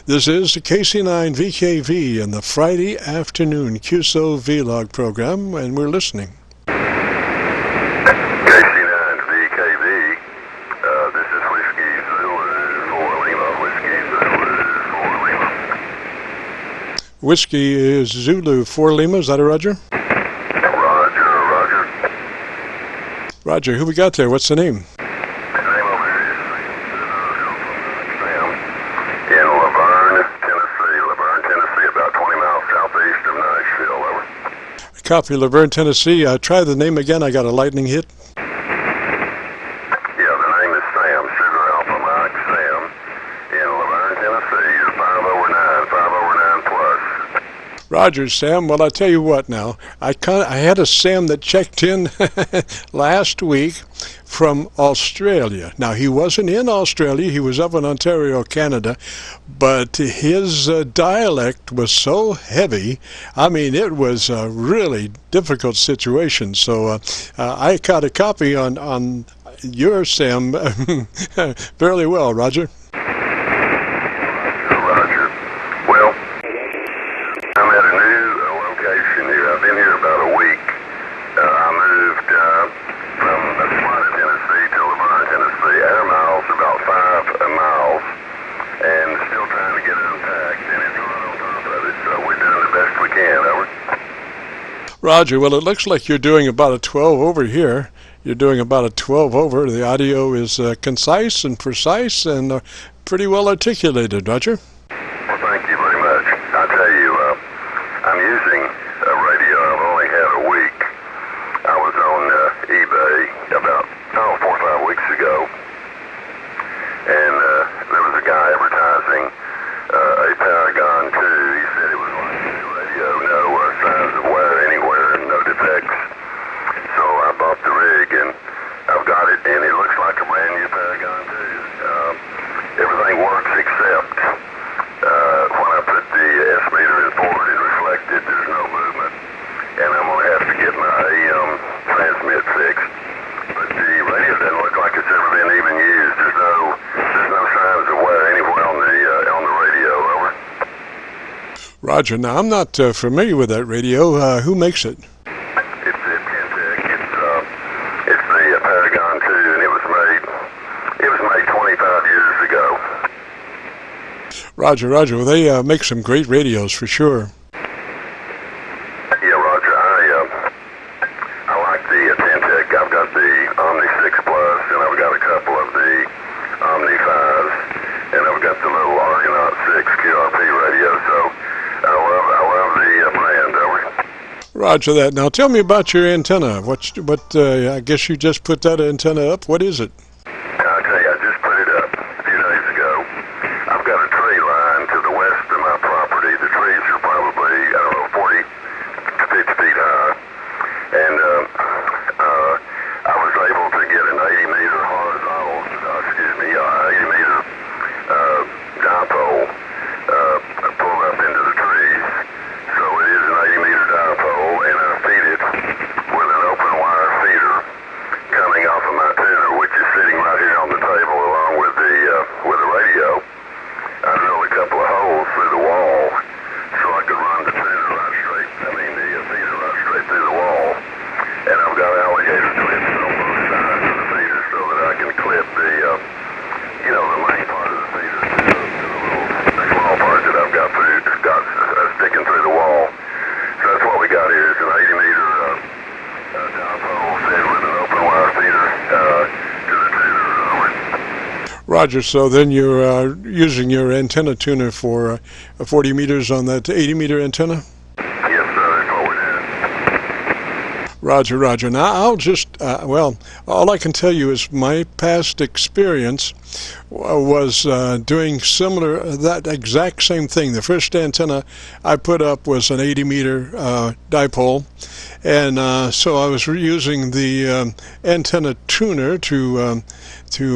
This is the KC9VKV in the Friday afternoon Qso-Vlog program, and we're listening. KC9VKV, this is Whiskey Zulu 4 Lima, Whiskey Zulu 4 Lima. Whiskey is Zulu 4 Lima, is that a Roger? Roger. Roger, who we got there? What's the name? Copy, Laverne, Tennessee. Try the name again. I got a lightning hit. Yeah, the name is Sam, Sugar Alpha Mike Sam, in Laverne, Tennessee. You're 5 over 9 plus. Roger, Sam. Well, I tell you what now. I had a Sam that checked in last week from Australia. Now, he wasn't in Australia. He was up in Ontario, Canada. But his dialect was so heavy. I mean, it was a really difficult situation. So I got a copy on your Sam fairly well, Roger. Roger. Well, I'm at a new location here. I've been here about a week. I moved from Sparta, Tennessee to Laverne, Tennessee. Air miles about 5 miles. And still trying to get it unpacked, and it's right on top of it, so we're doing the best we can. Over. Roger, well, it looks like you're doing about a 12 over here. You're doing about a 12 over. The audio is concise and precise and pretty well articulated, Roger. Well, thank you very much. I tell you, I'm using a radio. I've only had a week. I was on eBay about 4 or 5 weeks ago, and there was a guy advertising a Paragon 2. He said it was like a new radio, no signs of wear anywhere, and no defects. So I bought the rig, and I've got it, and it looks like a brand new Paragon 2. Everything works except when I put the S meter in forward and reflected, there's no movement, and I'm going to have to get my AM transmit fixed. But the radio doesn't look like it's ever been even used. There's no signs of wear anywhere on the radio. Over. Roger. Now, I'm not familiar with that radio. Who makes it? It's Aircheck. It's the Paragon 2, and it was made 25 years ago. Roger. Well, they make some great radios for sure. Yeah, Roger. I like the Tentec. I've got the Omni 6 Plus, and I've got a couple of the Omni 5s, and I've got the little Argonaut 6 QRP radio. So I love the brand. Over. Roger that. Now, tell me about your antenna. I guess you just put that antenna up. What is it? I'll tell you, I just put it up a few days ago. I've got a tree line to the west of my property. The trees are probably, 40 to 50 feet high. And I was able to get an 80-meter horizontal, 80-meter dipole pulled up into the trees. So it is an 80-meter dipole, and I feed it with an open wire feeder coming off of my tuner, which is sitting right here on the table along with the radio. I drilled a couple of holes through the wall so I could run the tuner the feeder right straight through the wall. And I've got alligator clips on both sides of the feeder so that I can clip the main part of the feeder to the little small part that I've got sticking through the wall. So that's what we got here is an 80-meter dipole fed with an open wire feeder to the tuner. Roger. So then you're using your antenna tuner for 40 meters on that 80-meter antenna? Yes, sir. That's what we're doing. Roger. Now, I'll just, all I can tell you is my past experience was doing that exact same thing. The first antenna I put up was an 80-meter dipole, and so I was using the antenna tuner to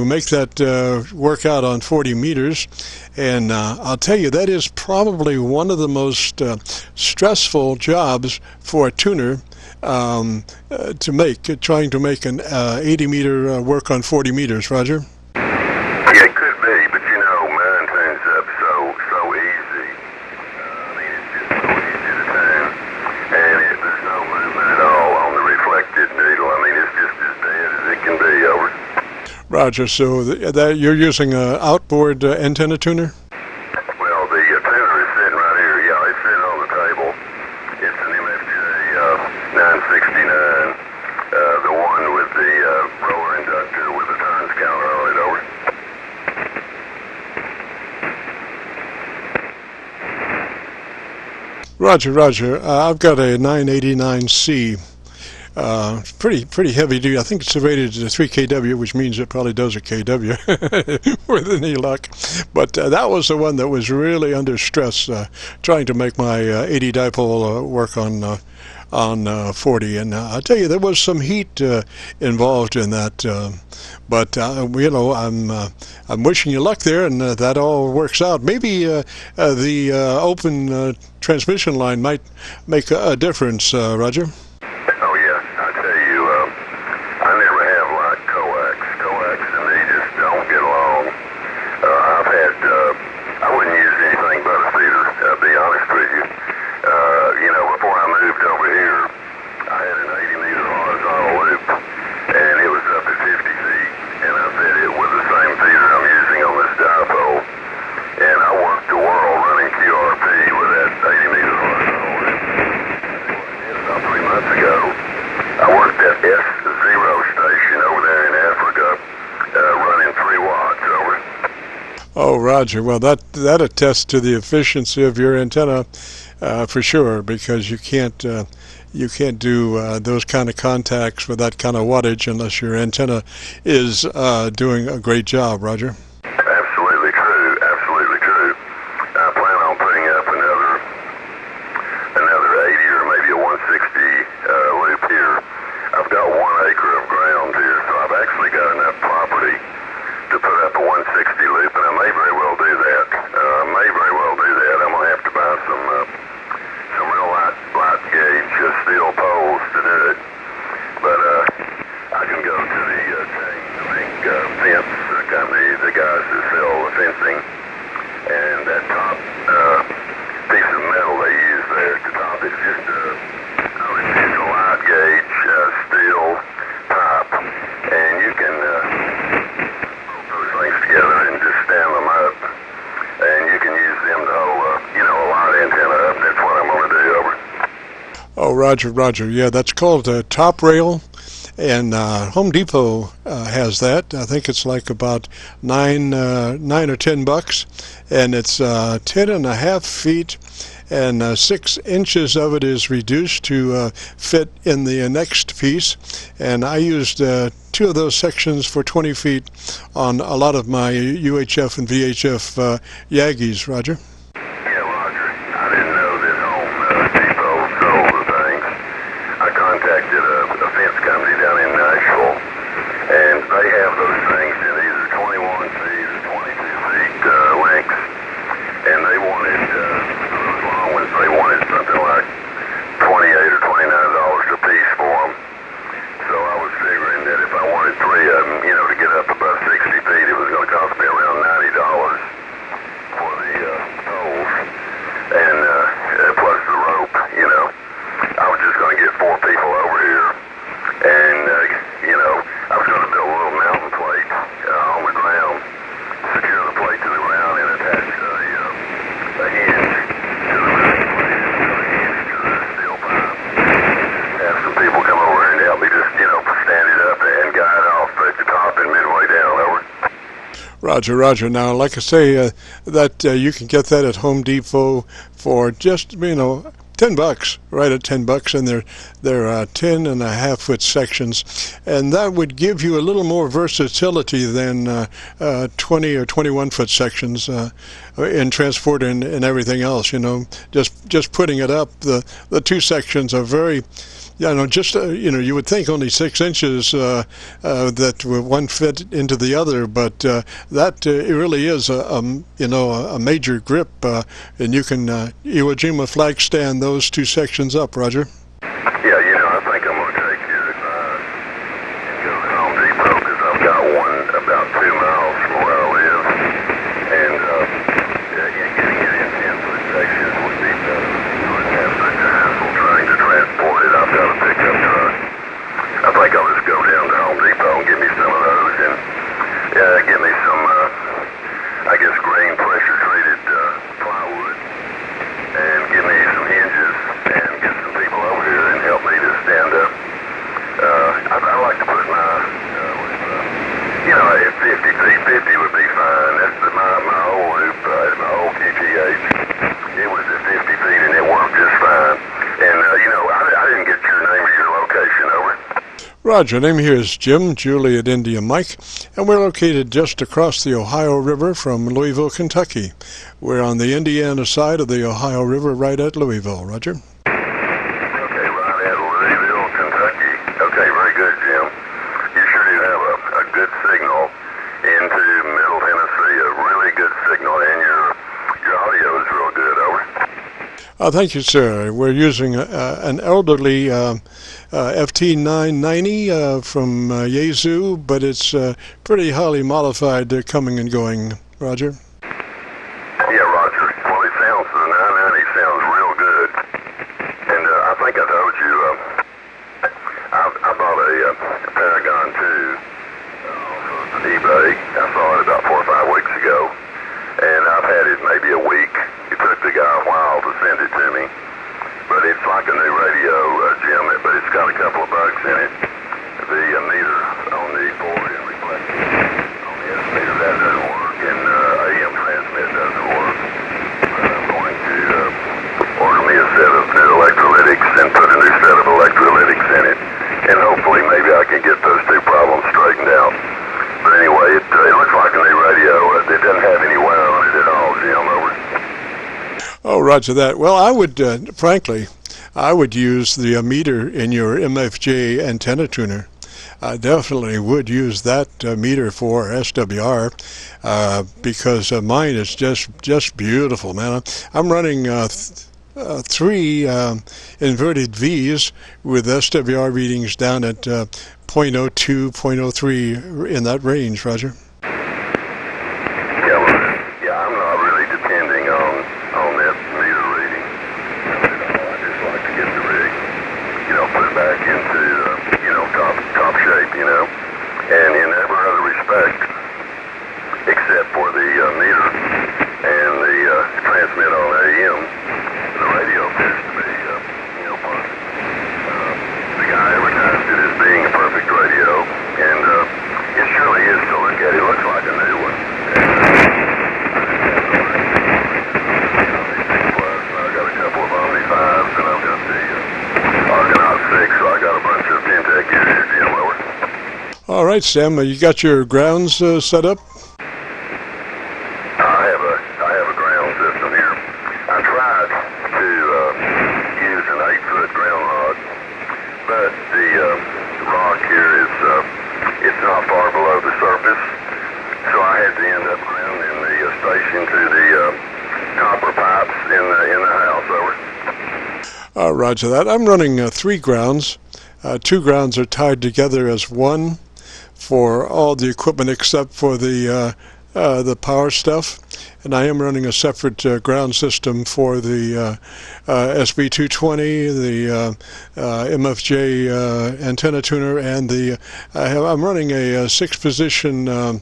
make that work out on 40 meters. And I'll tell you, that is probably one of the most stressful jobs for a tuner trying to make an 80-meter work on 40 meters, Roger? Yeah, it could be, but mine turns up so easy. Roger. So that you're using a outboard antenna tuner? Well, the tuner is sitting right here. Yeah, it's sitting on the table. It's an MFJ 969, the one with the roller inductor with the turns counter on it. Over. Roger, Roger. I've got a 989C. Pretty heavy duty. I think it's rated to 3 kW, which means it probably does a kW with any luck. But that was the one that was really under stress, trying to make my 80 dipole work on 40. And I tell you, there was some heat involved in that. But you know, I'm wishing you luck there, and that all works out. Maybe the open transmission line might make a difference, Roger. Oh yeah, I tell you, I never have liked coax. Coax and me just don't get along. I've had, I wouldn't use anything but a feeder, to be honest with you. You know, before I moved over here, I had an 80-meter horizontal loop, and it was up at 50 feet, and I fed it with the same feeder I'm using on this dipole. And I worked the world running QRP with that 80-meter horizontal loop. About 3 months ago, I worked at S0 station over there in Africa, running 3 watts. Over. Oh, Roger. Well, that attests to the efficiency of your antenna for sure, because you can't do those kind of contacts with that kind of wattage unless your antenna is doing a great job, Roger. Absolutely true. Absolutely true. I plan on putting up another 80 or maybe a 160 loop here. I've got 1 acre of ground here, so I've actually got enough property to put up a 160 loop, and I may very well do that. I'm going to have to buy some real light gauge steel poles to do it. But I can go to the chain link fence company, the guys that sell the fencing, and that top piece of metal they use there at the top is just a light gauge steel pipe, and you can put those things together and just stand them up, and you can use them to hold a light antenna up. That's what I'm going to do. Over. Oh, Roger, Roger. Yeah, that's called a top rail, and Home Depot has that. I think it's like about $9 or $10, and it's 10.5 feet, and 6 inches of it is reduced to fit in the next piece. And I used 2 of those sections for 20 feet on a lot of my UHF and VHF Yagis, Roger. Yeah, Roger. I didn't know that Home Depot sold the things. I contacted a fence company down in Nashville, and they have those things in either 21 feet or 22 feet lengths, and they wanted those long ones. They wanted something like $28 or $29 a piece for them. So I was figuring that if I wanted 3 of them, to get up above 60 feet, it was going to cost me around $90 for the poles, and plus the rope. I was just going to get 4 people over here, and I was going to build a little mountain plate on the ground, secure the plate to the ground, and attach a hinge to the mountain plate, a hinge to the steel pipe. Have some people come over and help me just stand it up and guide off at the top and midway down. Over. Roger, Roger. Now, like I say, that you can get that at Home Depot for just $10, right at $10, and they're 10.5 foot sections, and that would give you a little more versatility than 20 or 21 foot sections in transport and everything else. Just putting it up, the 2 sections are very. You would think only 6 inches that one fit into the other, but that it really is a major grip, and you can Iwo Jima flag stand those 2 sections up, Roger. Yeah, I think I'm going to take your advice and go to Home Depot, because I've got one about 2 miles from where I live, and getting it in 10-foot sections would be better. You wouldn't have such a hassle trying to transport it. I've got a pickup truck. I think I'll just go down to Home Depot and get me some of those, and Roger, name here is Jim, Juliet India Mike, and we're located just across the Ohio River from Louisville, Kentucky. We're on the Indiana side of the Ohio River, right at Louisville. Roger. Okay, right at Louisville, Kentucky. Okay, very good, Jim. You sure do have a good signal into Middle Tennessee, a really good signal, and your audio is real good. Over. Thank you, sir. We're using an elderly FT990 from Yaesu, but it's pretty highly modified coming and going. Roger. Yeah, Roger. Well, it sounds, the 990 sounds real good. And I think I told you, I bought a Paragon 2 on eBay. I saw it about 4 or 5 weeks ago. And I've had it maybe a week. It took the guy a while to send it to me. But it's like a new radio, Jim, but it's got a couple of bugs in it. The meter on the board and reflector on the S meter, that doesn't work, and AM transmit doesn't work. I'm going to order me a set of new electrolytics and put a new set of electrolytics in it. And hopefully maybe I can get those two problems straightened out. But anyway, it looks like a new radio. It doesn't have any wear on it at all, Jim. Over. Oh, roger that. Well, I would, frankly, I would use the meter in your MFJ antenna tuner. I definitely would use that meter for SWR because mine is just beautiful, man. I'm running 3 inverted V's with SWR readings down at 0.02, 0.03 in that range, Roger. And in every other respect, except for the meter and the transmit on AM, the radio appears to be, perfect. The guy advertised it as being a perfect radio, and it surely is to look at. It looks like a new one. I've got a couple of Omni 5s, and I've got the Argonaut 6, so I got a bunch of Pentec gear here, lower. All right, Sam, you got your grounds set up? I have a ground system here. I tried to use an 8-foot ground rod, but the rock here is it's not far below the surface, so I had to end up grounding the station to the copper pipes in the house. Over. Roger that. I'm running 3 grounds. 2 grounds are tied together as one for all the equipment except for the power stuff, and I am running a separate ground system for the SB220, the MFJ antenna tuner, and I'm running a 6-position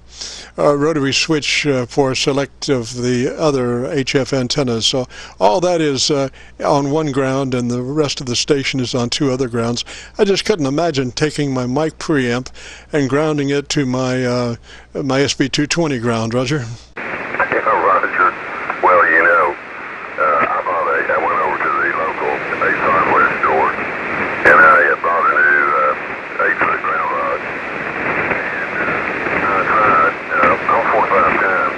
rotary switch for select of the other HF antennas. So all that is on one ground, and the rest of the station is on 2 other grounds. I just couldn't imagine taking my mic preamp and grounding it to my my SB220 ground, Roger. Roger. Well, I went over to the local Ace Hardware store, and I bought a new 8-foot ground rod. And I tried 4 or 5 times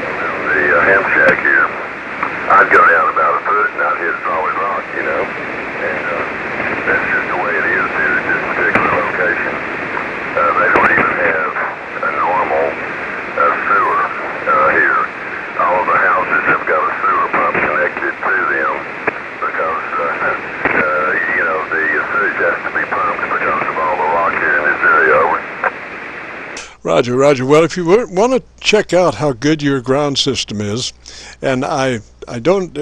around the ham shack here. I'd go down about a foot and I'd hit solid rock, and that's just the way it is here at this particular location. They don't even have a normal sewer here. All of the houses have got a sewer pump connected to them because, the sewage has to be pumped because of all the rock here in this area. Roger, Roger. Well, if you want to check out how good your ground system is, and I don't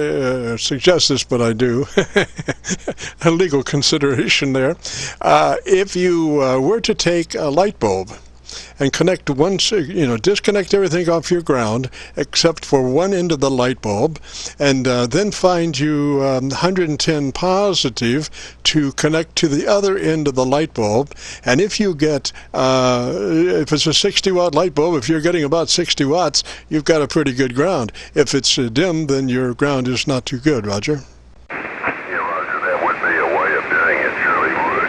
suggest this, but I do, a legal consideration there. If you were to take a light bulb and connect disconnect everything off your ground except for one end of the light bulb, and then find you 110 positive to connect to the other end of the light bulb. And if you get, if it's a 60-watt light bulb, if you're getting about 60 watts, you've got a pretty good ground. If it's dim, then your ground is not too good, Roger. Yeah, Roger, that would be a way of doing it. Surely would.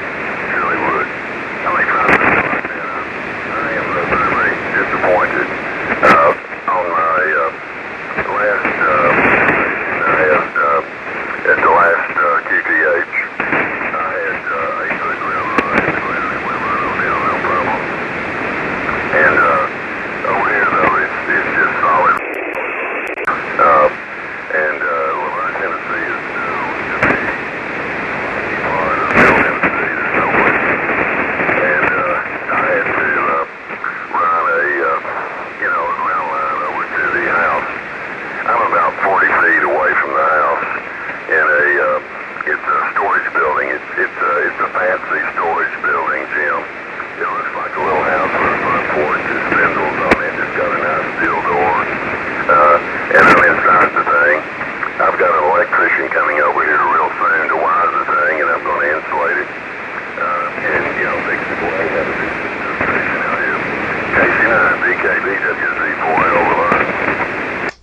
It's a fancy storage building, Jim. It looks like a little house with a front porch. It spindles on it. It's got a nice steel door. And I'm inside the thing. I've got an electrician coming over here real soon to wire the thing, and I'm going to insulate it. And, you know, fix it away. Have a good station out here. KC9VKV, WZ4L, Laverne.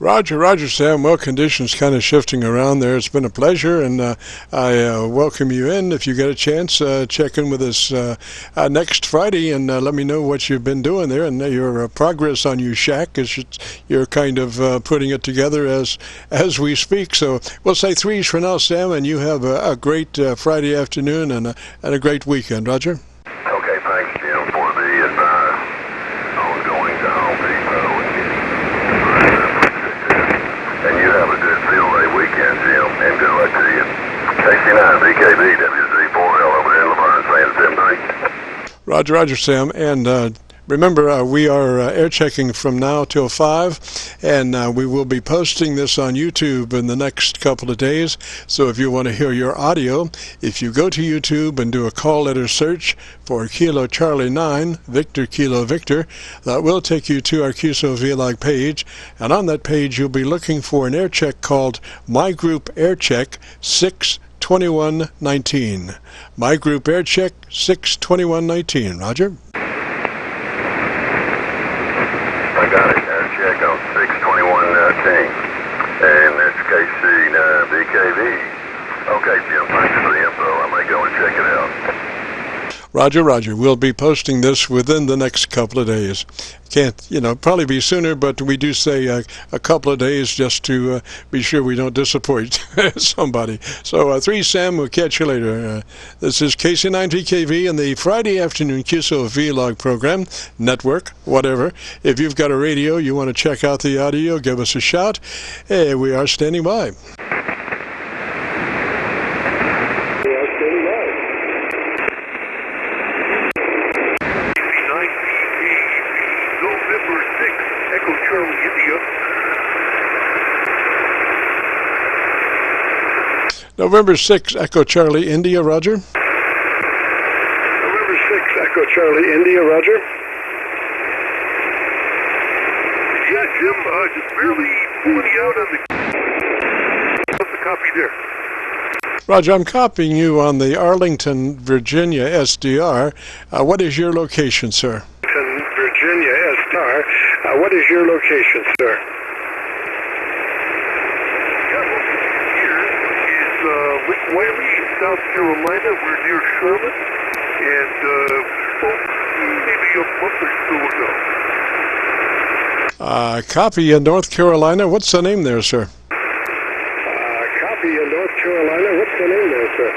Roger, Sam. Well, conditions kind of shifting around there. It's been a pleasure, and I welcome you in. If you get a chance, check in with us next Friday, and let me know what you've been doing there and your progress on your shack, as you're kind of putting it together as we speak. So we'll say threes for now, Sam, and you have a great Friday afternoon and a great weekend. Roger. Okay, thanks, Jim, for the advice on going to Home Depot and you have a good field day weekend, Jim, and good luck to you. KC9VKV, WZ4L over there in Laverne, saying 10-3. Roger, Sam. And remember, we are air checking from now till 5, and we will be posting this on YouTube in the next couple of days. So if you want to hear your audio, if you go to YouTube and do a call letter search for Kilo Charlie 9, Victor Kilo Victor, that will take you to our Qso-Vlog page. And on that page, you'll be looking for an air check called My Group Air Check 62119. My Group Air Check 62119. Roger. I got it. Aircheck on 62119. And that's KC9VKV. Okay, Jim, thanks for the info. I may go and check it out. Roger. We'll be posting this within the next couple of days. Can't, probably be sooner, but we do say a couple of days just to be sure we don't disappoint somebody. So, 3 Sam, we'll catch you later. This is KC9VKV and the Friday afternoon Qso-Vlog program, network, whatever. If you've got a radio, you want to check out the audio, give us a shout. Hey, we are standing by. November 6, Echo Charlie, India, Roger. November 6, Echo Charlie, India, Roger. Yeah, Jim, just barely pulling you out on the... What's the copy there? Roger, I'm copying you on the Arlington, Virginia SDR. What is your location, sir? Arlington, Virginia SDR. What is your location, sir? Wylie, South Carolina. We're near Charlotte, and maybe a month or so ago. Copy in North Carolina. What's the name there, sir? Copy in North Carolina. What's the name there, sir?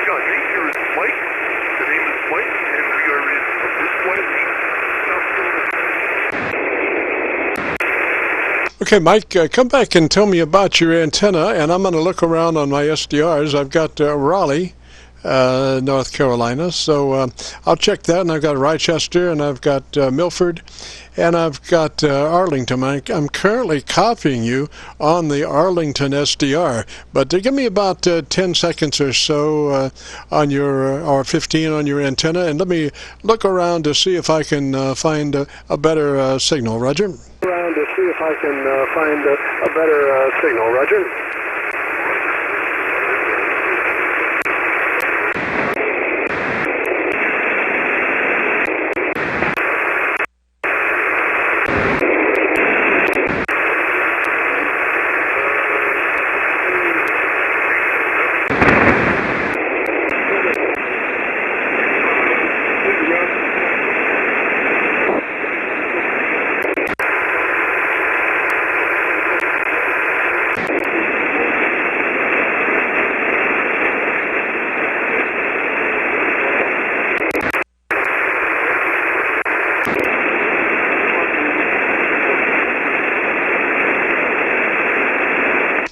Yeah, the name here is Mike. The name is Mike, and we are in Wylie, South Carolina. Okay, Mike, come back and tell me about your antenna, and I'm going to look around on my SDRs. I've got Raleigh, North Carolina, so I'll check that, and I've got Rochester, and I've got Milford, and I've got Arlington. I'm currently copying you on the Arlington SDR, but give me about 10 seconds or so on your, or 15 on your antenna, and let me look around to see if I can find a better signal. Roger? Around to see if I can find a better signal. Roger.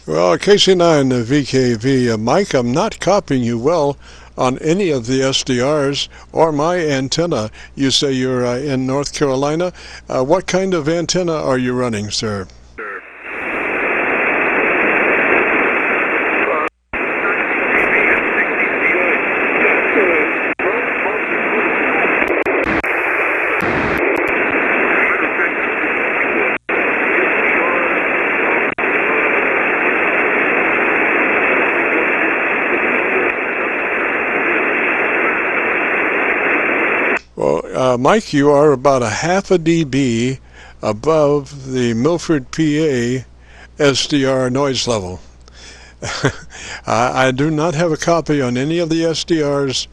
Well, KC9VKV, Mike, I'm not copying you well on any of the SDRs or my antenna. You say you're in North Carolina. What kind of antenna are you running, sir? Mike, you are about a half a dB above the Milford, PA SDR noise level. I do not have a copy on any of the SDRs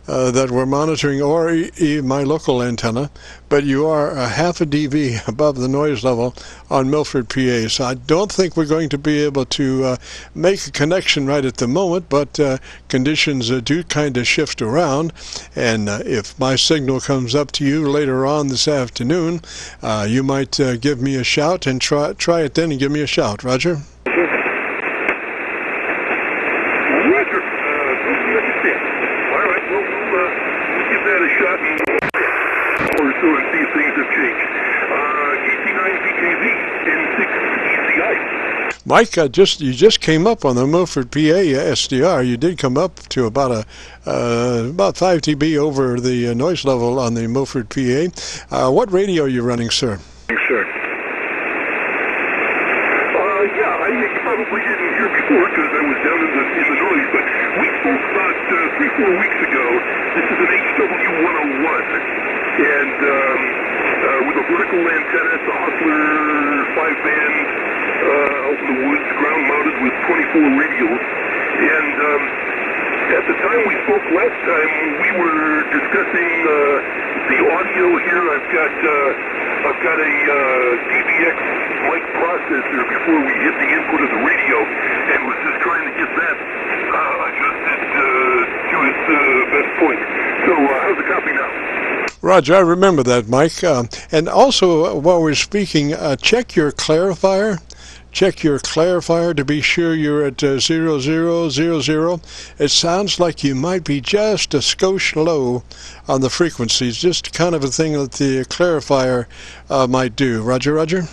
that we're monitoring, or my local antenna, but you are a half a dB above the noise level on Milford, PA. So I don't think we're going to be able to make a connection right at the moment, but conditions do kind of shift around. And if my signal comes up to you later on this afternoon, you might give me a shout and try it then and give me a shout. Roger? Mike, you just came up on the Milford, PA SDR. You did come up to about 5 dB over the noise level on the Milford, PA. What radio are you running, sir? Sure. Yeah, you probably didn't hear before because I was down in the noise, but we spoke about 3-4 weeks ago. This is an HW101, and with a vertical antenna, it's a Hustler 5-band out in the woods, ground mounted with 24 radials. And at the time we spoke last time, we were discussing the audio here. I've got a DBX mic processor before we hit the input of the radio, and was just trying to get that adjusted to its best point. So how's the copy now? Roger, I remember that, Mike. And also, while we're speaking, check your clarifier. Check your clarifier to be sure you're at 0000. It sounds like you might be just a skosh low on the frequencies, just kind of a thing that the clarifier might do. Roger, Roger?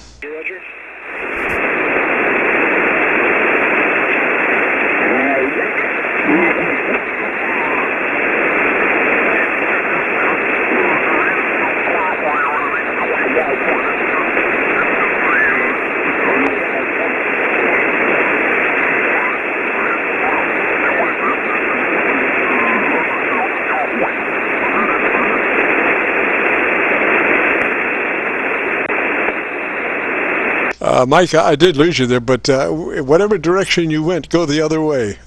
Mike, I did lose you there, but whatever direction you went, go the other way.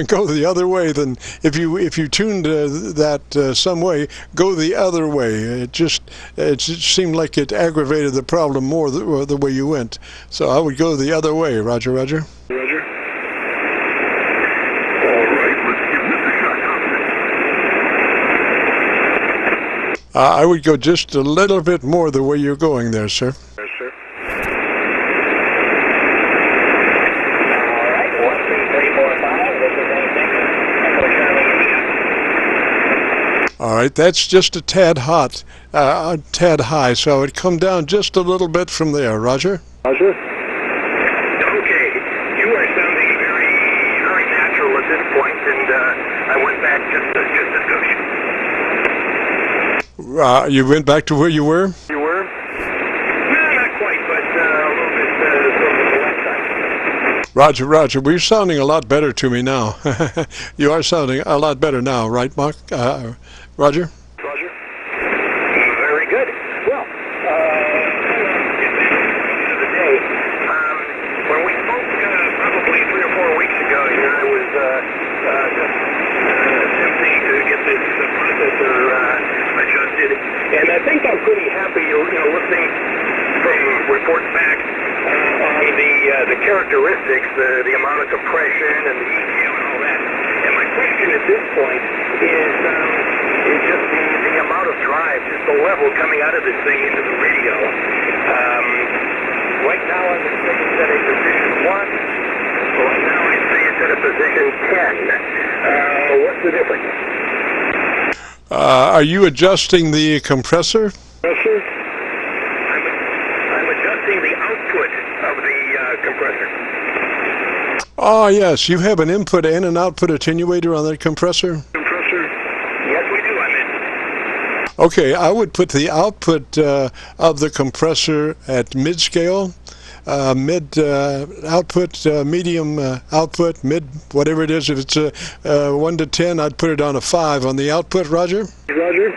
Go the other way. Then, if you tuned that some way, go the other way. It just seemed like it aggravated the problem more the way you went. So I would go the other way. Roger, Roger. Roger. All right, let's give this a shot. I would go just a little bit more the way you're going there, sir. All right, that's just a tad hot, tad high, so it come down just a little bit from there. Roger? Roger. Okay, you are sounding very, very natural at this point, and I went back just a skosh. You went back to where you were? You were? No, not quite, but a little bit from the left side. Roger, Roger. Well, you're sounding a lot better to me now. You are sounding a lot better now, right, Mark? Roger? Roger. Very good. Well, get back to the day. When we spoke probably 3 or 4 weeks ago here, I was just attempting to get this processor adjusted, and I think I'm pretty happy, listening from reports back on the characteristics, the amount of compression and the EQ and all that. And my question at this point is just the amount of drive, just the level coming out of this thing into the radio. Right now I'm saying it's at a position 1. Right now I say it's at a position 10. What's the difference? Are you adjusting the compressor? Compressor? I'm adjusting the output of the compressor. Oh, yes. You have an input and an output attenuator on that compressor? Okay, I would put the output of the compressor at mid-scale, output, medium output, mid, whatever it is. If it's 1 to 10, I'd put it on a 5 on the output. Roger? Roger.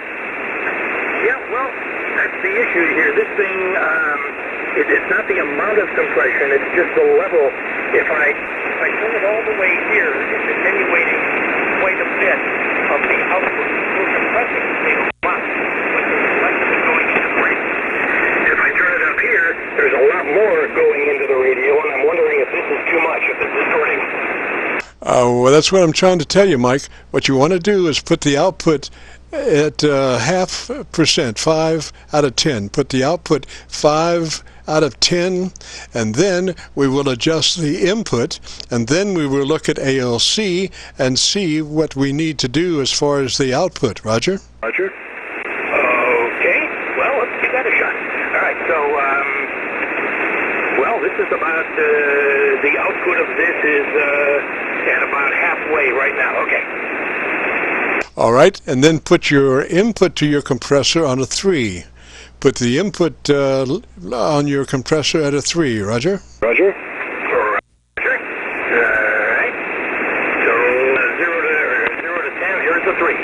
It's not the amount of compression, it's just the level. If I turn it all the way here, it's attenuating quite a bit of the output. We're compressing the same amount, but there's less of it going into the radio. If I turn it up here, there's a lot more going into the radio, and I'm wondering if this is too much, if it's distorting. Well, that's what I'm trying to tell you, Mike. What you want to do is put the output at 0.5%, 5 out of 10. Put the output 5 out of 10, and then we will adjust the input, and then we will look at ALC and see what we need to do as far as the output. Roger? Roger. Okay. Well, let's give that a shot. All right. So, well, this is about the output of this is at about halfway right now. Okay. All right, and then put your input to your compressor on a 3. Put the input on your compressor at a 3. Roger? Roger. Roger. All right. So 0 to 10. Here's the 3.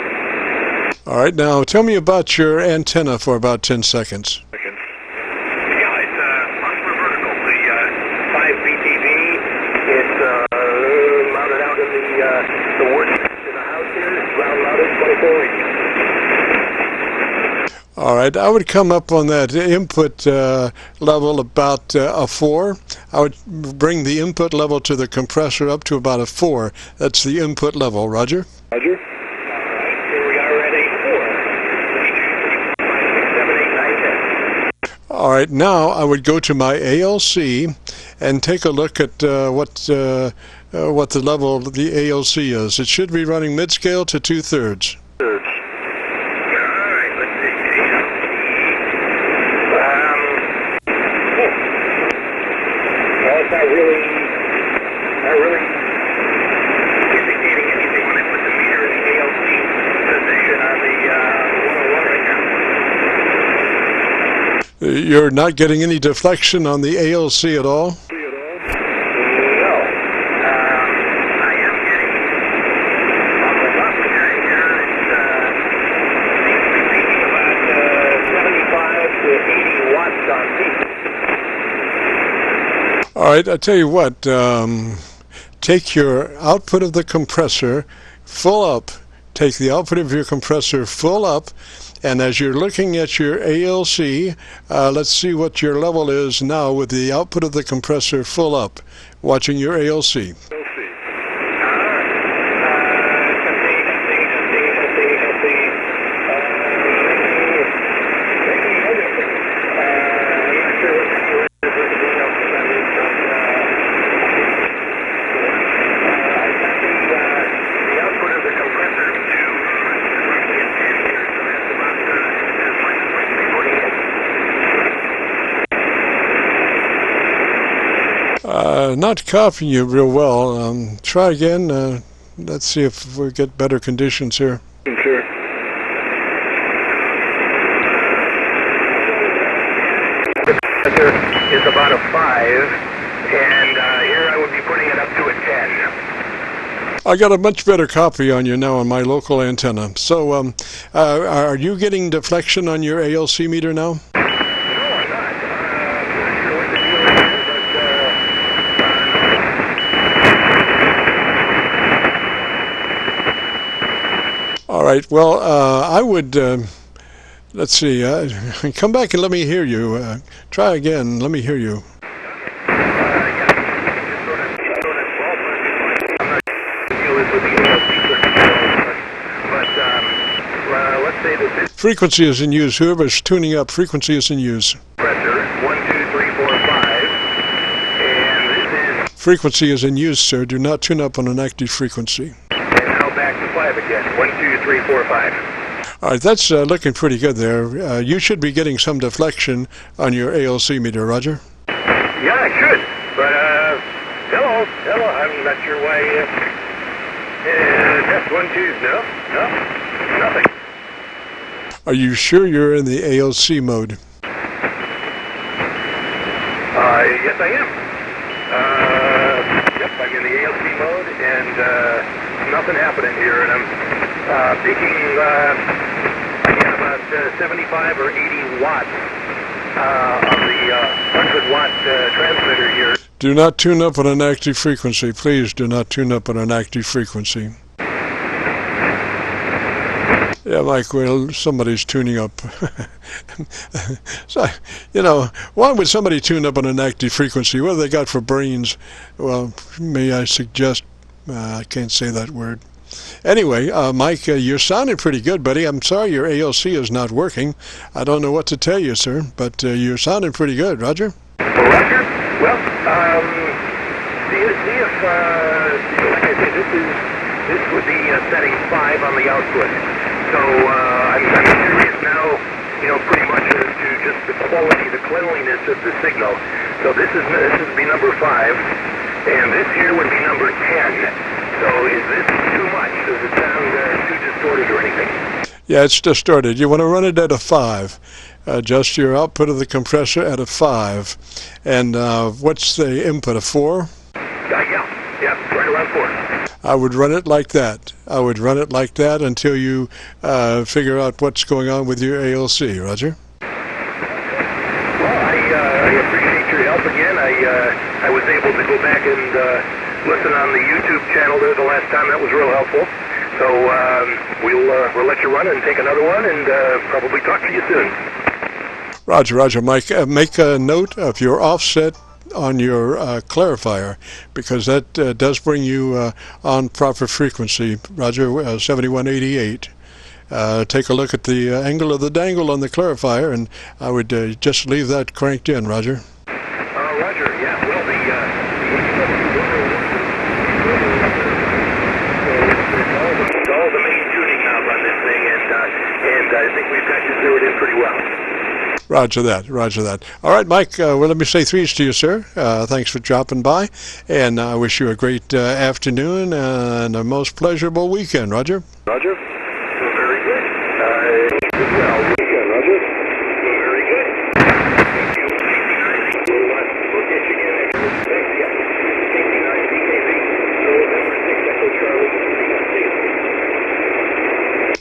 All right, now tell me about your antenna for about 10 seconds. Yeah, it's Oscar vertical, the 5 BTV. It's mounted out in the wood in the house here. It's ground mounted 24 radio. All right, I would come up on that input level about a 4. I would bring the input level to the compressor up to about a 4. That's the input level. Roger? Roger. All right, here we are at a 4. 1, 2, 3, 4, 5, 6, 7, 8, 9, 10. All right, now I would go to my ALC and take a look at what the level of the ALC is. It should be running mid-scale to 2/3. Not really indicating anything when I put the meter in the ALC position on the 101 right now. You're not getting any deflection on the ALC at all? No. I am getting on the left side here, it's reading about 75 to 80 watts on peak. All right, I tell you what, take your output of the compressor full up. Take the output of your compressor full up, and as you're looking at your ALC, let's see what your level is now with the output of the compressor full up, watching your ALC. Not copying you real well. Try again. Let's see if we get better conditions here. Sure. Is about a 5, and here I would be putting it up to a 10. I got a much better copy on you now on my local antenna. So, are you getting deflection on your ALC meter now? All right. Well, I would, let's see, come back and let me hear you. Try again. Let me hear you. Frequency is in use. Whoever's tuning up, frequency is in use. Pressure, 1, 2, 3, 4, 5. And this is... Frequency is in use, sir. Do not tune up on an active frequency. Now back to 5 again. 1, 2, 3, 4, 5. All right, that's looking pretty good there. You should be getting some deflection on your ALC meter, Roger. Yeah, I should. But, hello. I'm not sure why, test 1, 2, no, nothing. Are you sure you're in the ALC mode? Yes, I am. Yep, I'm in the ALC mode, and nothing happening here, and I'm peaking, again, about 75 or 80 watts on the 100-watt transmitter here. Do not tune up on an active frequency. Please do not tune up on an active frequency. Yeah, Mike, well, somebody's tuning up. So, you know, why would somebody tune up on an active frequency? What have they got for brains? Well, may I suggest, I can't say that word. Anyway, Mike, you're sounding pretty good, buddy. I'm sorry your ALC is not working. I don't know what to tell you, sir, but you're sounding pretty good. Roger? Roger? Well, see if, like I said, this would be setting 5 on the output. So I'm curious now, you know, pretty much as to just the quality, the cleanliness of the signal. So this would be number 5, and this here would be number 10. So is this too much? Does it sound too distorted or anything? Yeah, it's distorted. You want to run it at a 5. Adjust your output of the compressor at a 5. And what's the input, a 4? Yeah, right around 4. I would run it like that. I would run it like that until you figure out what's going on with your ALC. Roger? Well, I appreciate your help again. I was able to go back and listen on the YouTube channel there the last time. That was real helpful. So we'll let you run and take another one and probably talk to you soon. Roger, Mike. Make a note of your offset on your clarifier, because that does bring you on proper frequency. Roger, 7188. Take a look at the angle of the dangle on the clarifier, and I would just leave that cranked in. Roger? Roger, yeah. Well, all the main tuning knob on this thing, and I think we've got you zeroed in pretty well. Roger that. All right, Mike, well, let me say threes to you, sir. Thanks for dropping by, and I wish you a great afternoon and a most pleasurable weekend. Roger? Roger. Very good. Well, weekend, Roger. Very good. Thank you. We'll get you again.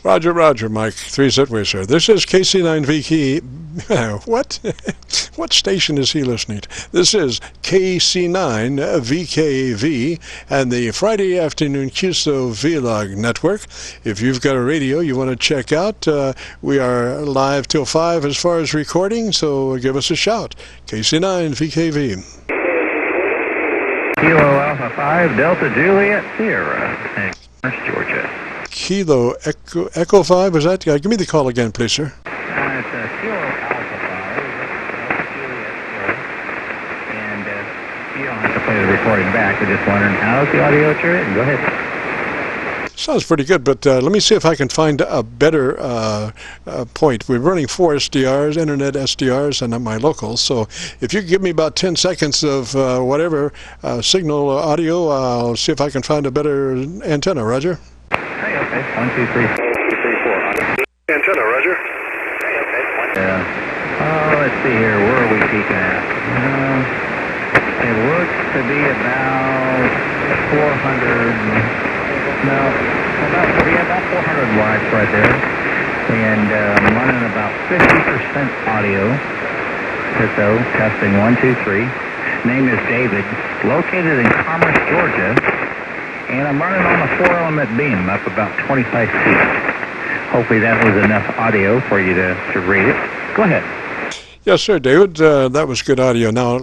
KC9VKV. Roger, Mike. Threes that way, sir. This is KC9VK. What? What station is he listening to? This is KC9VKV and the Friday afternoon Qso-Vlog network. If you've got a radio you want to check out, we are live till 5 as far as recording, so give us a shout. KC9VKV. Kilo Alpha 5 Delta Juliet Sierra, ELMER'S, Georgia. Kilo Echo 5, is that? Give me the call again, please, sir. It's Kilo Alpha 5 Delta Juliet Sierra, and you don't have to play the recording back. We're just wondering, how's the audio at your end? Go ahead. Sounds pretty good, but let me see if I can find a better point. We're running 4 SDRs, internet SDRs, and my locals. So if you give me about 10 seconds of whatever signal audio, I'll see if I can find a better antenna. Roger? Hey, okay. 1, 2, 3, 4. Antenna, Roger. Let's see here. Where are we peaking at? It looks to be about 400. No, about 400 watts right there, and I'm running about 50% audio. So testing 1, 2, 3. Name is David, located in Commerce, Georgia, and I'm running on a 4-element beam up about 25 feet. Hopefully that was enough audio for you to read it. Go ahead. Yes, sir, David. That was good audio. Now,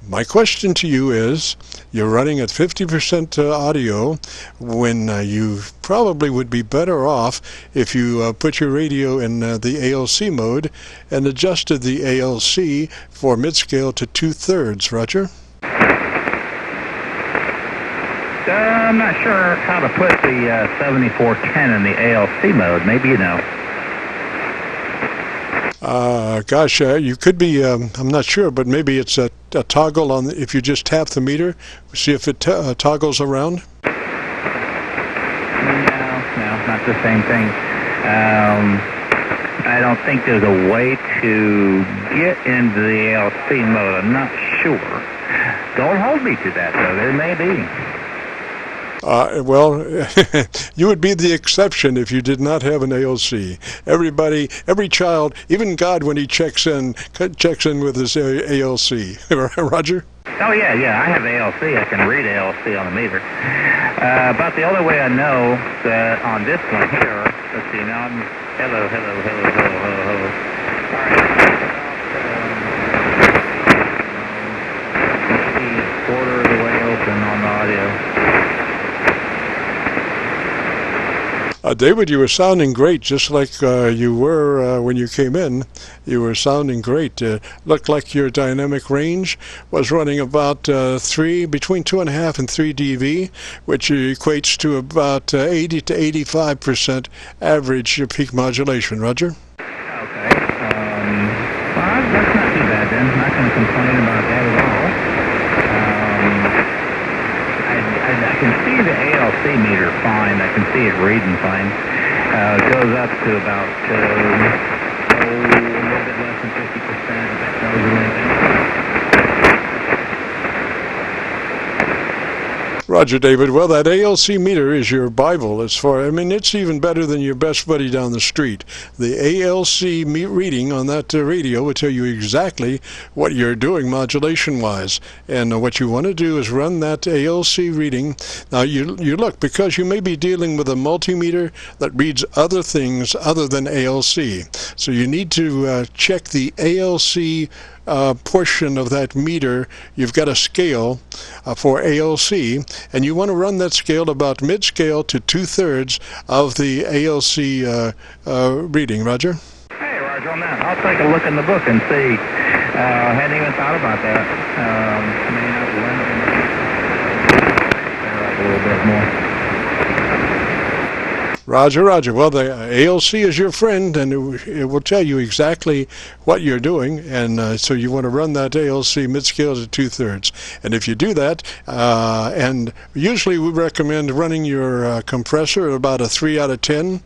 my question to you is, you're running at 50% audio when you probably would be better off if you put your radio in the ALC mode and adjusted the ALC for mid-scale to 2/3. Roger? I'm not sure how to put the 7410 in the ALC mode. Maybe you know. Gosh, you could be, I'm not sure, but maybe it's a toggle on, if you just tap the meter, see if it toggles around. No, not the same thing. I don't think there's a way to get into the ALC mode. I'm not sure. Don't hold me to that, though. There may be. Well, you would be the exception if you did not have an ALC. Everybody, every child, even God, when he checks in with his ALC. Roger? Oh, yeah, I have ALC. I can read ALC on the meter. About the only way I know that on this one here, let's see, now I'm, hello. All right, maybe a quarter of the way open on the audio. David, you were sounding great, just like you were when you came in. You were sounding great. Looked like your dynamic range was running about between 2.5 and 3 dB, which equates to about 80 to 85% average peak modulation. Roger? Okay. Well, that's not too bad then. Not going to complain about that at all. I can see the ALC meter fine. I can see it reading fine. It goes up to about a little bit less than 50%. If that tells you anything. Roger, David. Well, that ALC meter is your Bible as far. I mean, it's even better than your best buddy down the street. The ALC reading on that radio will tell you exactly what you're doing modulation-wise. And what you want to do is run that ALC reading. Now, you look, because you may be dealing with a multimeter that reads other things other than ALC. So you need to check the ALC portion of that meter. You've got a scale for ALC, and you want to run that scale about mid-scale to 2/3 of the ALC reading. Roger? Hey, Roger, on that. I'll take a look in the book and see. Hadn't even thought about that. May have to limit a little bit more. Roger, Roger. Well, the ALC is your friend, and it will tell you exactly what you're doing, and so you want to run that ALC mid-scale to 2/3. And if you do that, and usually we recommend running your compressor at about a 3 out of 10.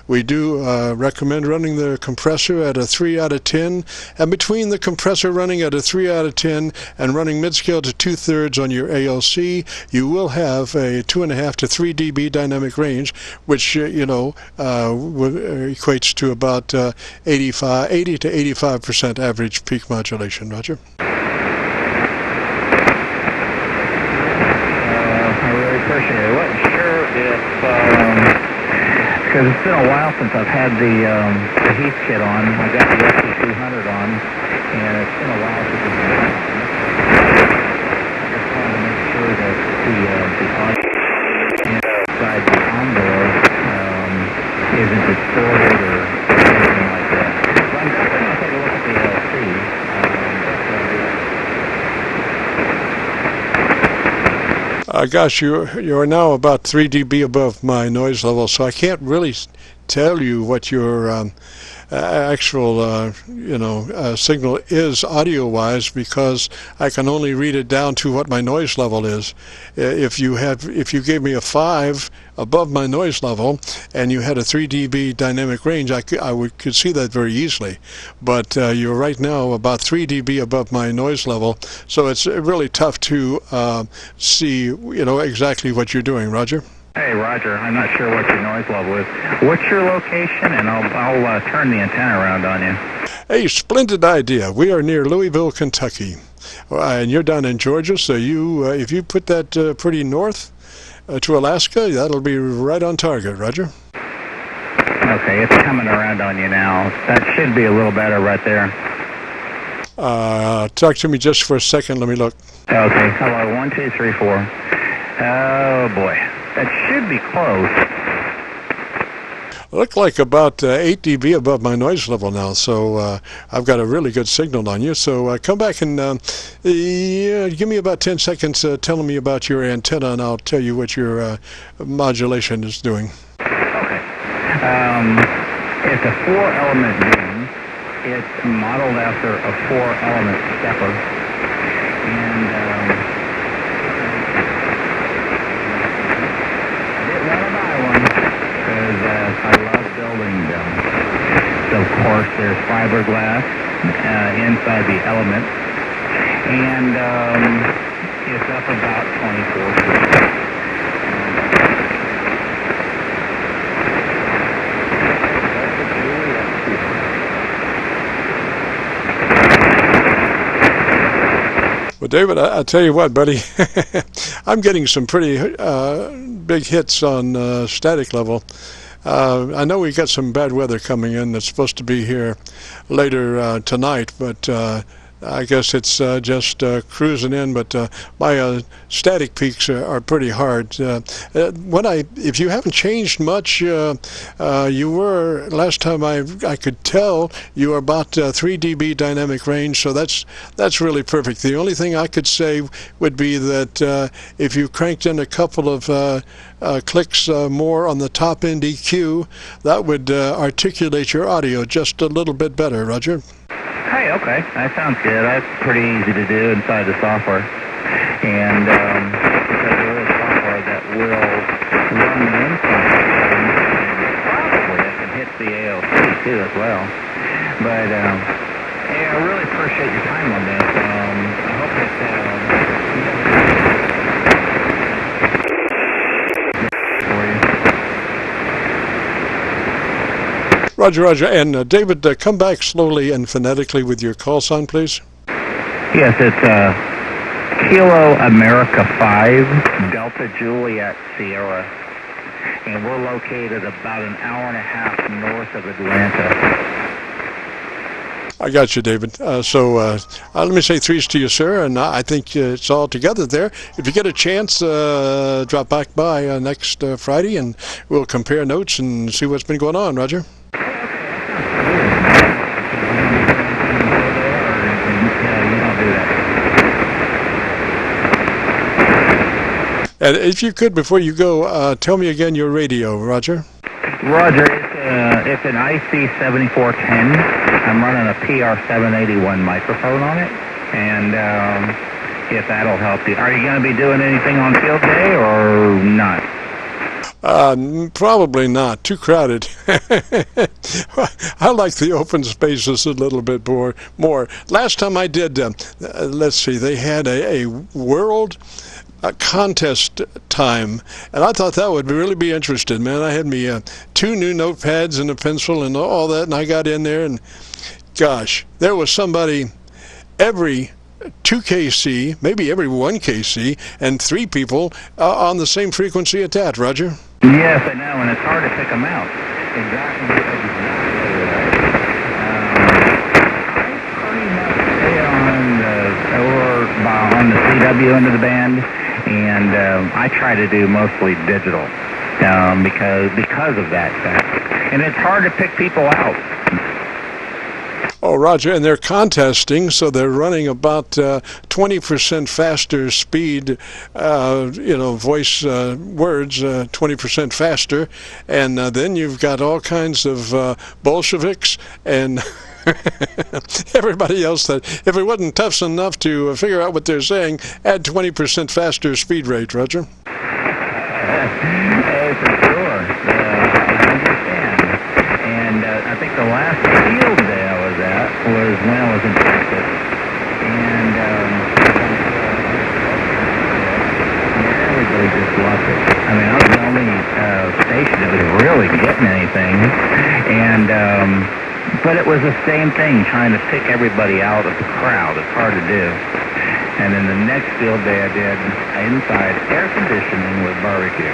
We do recommend running the compressor at a 3 out of 10, and between the compressor running at a 3 out of 10 and running mid-scale to 2/3 on your ALC, you will have a 2.5 to 3 dB dynamic range, which equates to about 80 to 85% average peak modulation. Roger? I really appreciate it. I wasn't sure if, because it's been a while since I've had the HEATHKIT on. I got the SC200 on, and it's been a while since it's been on. I just wanted to make sure that the audio inside the envelope isn't distorted or anything like that. So I'm going to take a look at the LC. Gosh, you are now about 3 dB above my noise level, so I can't really tell you what your actual signal is audio-wise, because I can only read it down to what my noise level is. If you gave me a 5 above my noise level and you had a 3 dB dynamic range, I could see that very easily. But you're right now about 3 dB above my noise level, so it's really tough to see exactly what you're doing. Roger? Hey, Roger, I'm not sure what your noise level is. What's your location? And I'll turn the antenna around on you. Hey, splendid idea. We are near Louisville, Kentucky. And you're down in Georgia, so if you put that pretty north to Alaska, that'll be right on target. Roger? Okay, it's coming around on you now. That should be a little better right there. Talk to me just for a second. Let me look. Okay, hello, 1, 2, 3, 4. Oh, boy. That should be close. Look like about 8 dB above my noise level now, so I've got a really good signal on you. So come back and give me about 10 seconds telling me about your antenna, and I'll tell you what your modulation is doing. Okay. It's a 4-element beam. It's modeled after a 4-element stepper. And I love building them. So, of course, there's fiberglass inside the element, and it's up about 24 feet. David, I tell you what, buddy, I'm getting some pretty big hits on static level. I know we got some bad weather coming in that's supposed to be here later tonight, but I guess it's just cruising in, but my static peaks are pretty hard. If you haven't changed much, you were, last time I could tell, you were about 3 dB dynamic range, so that's really perfect. The only thing I could say would be that if you cranked in a couple of clicks more on the top end EQ, that would articulate your audio just a little bit better, Roger. Hey, okay, that sounds good. That's pretty easy to do inside the software. And because there is software that will run the inside and probably it can hit the ALC too as well. But hey, I really appreciate your time on this. I hope that for you. Roger. And David, come back slowly and phonetically with your call sign, please. Yes, it's Kilo America 5, Delta Juliet Sierra, and we're located about an hour and a half north of Atlanta. I got you, David. So let me say threes to you, sir, and I think it's all together there. If you get a chance, drop back by next Friday, and we'll compare notes and see what's been going on, Roger. And if you could, before you go, tell me again your radio, Roger. Roger, it's an IC7410. I'm running a PR781 microphone on it, and if that'll help you. Are you going to be doing anything on field day or not? Probably not. Too crowded. I like the open spaces a little bit more. Last time I did, let's see, they had a world contest time, and I thought that would really be interesting, man. I had me 2 new notepads and a pencil and all that, and I got in there, and gosh, there was somebody every 2 KC, maybe every 1 KC, and 3 people on the same frequency at that, Roger. Yes, I know, and it's hard to pick them out. Exactly. I pretty much stay on the CW end of the band, and I try to do mostly digital because of that fact. And it's hard to pick people out. Oh, Roger, and they're contesting, so they're running about 20% faster speed, voice words 20% faster, and then you've got all kinds of Bolsheviks and everybody else that, if it wasn't tough enough to figure out what they're saying, add 20% faster speed rate, Roger. Hey, for sure. I understand. And I think the last field day I was at was when I was in Texas. And everybody just loved it. I mean, I was the only station that was really getting anything. And but it was the same thing, trying to pick everybody out of the crowd. It's hard to do. And then the next field day I did inside air conditioning with barbecue.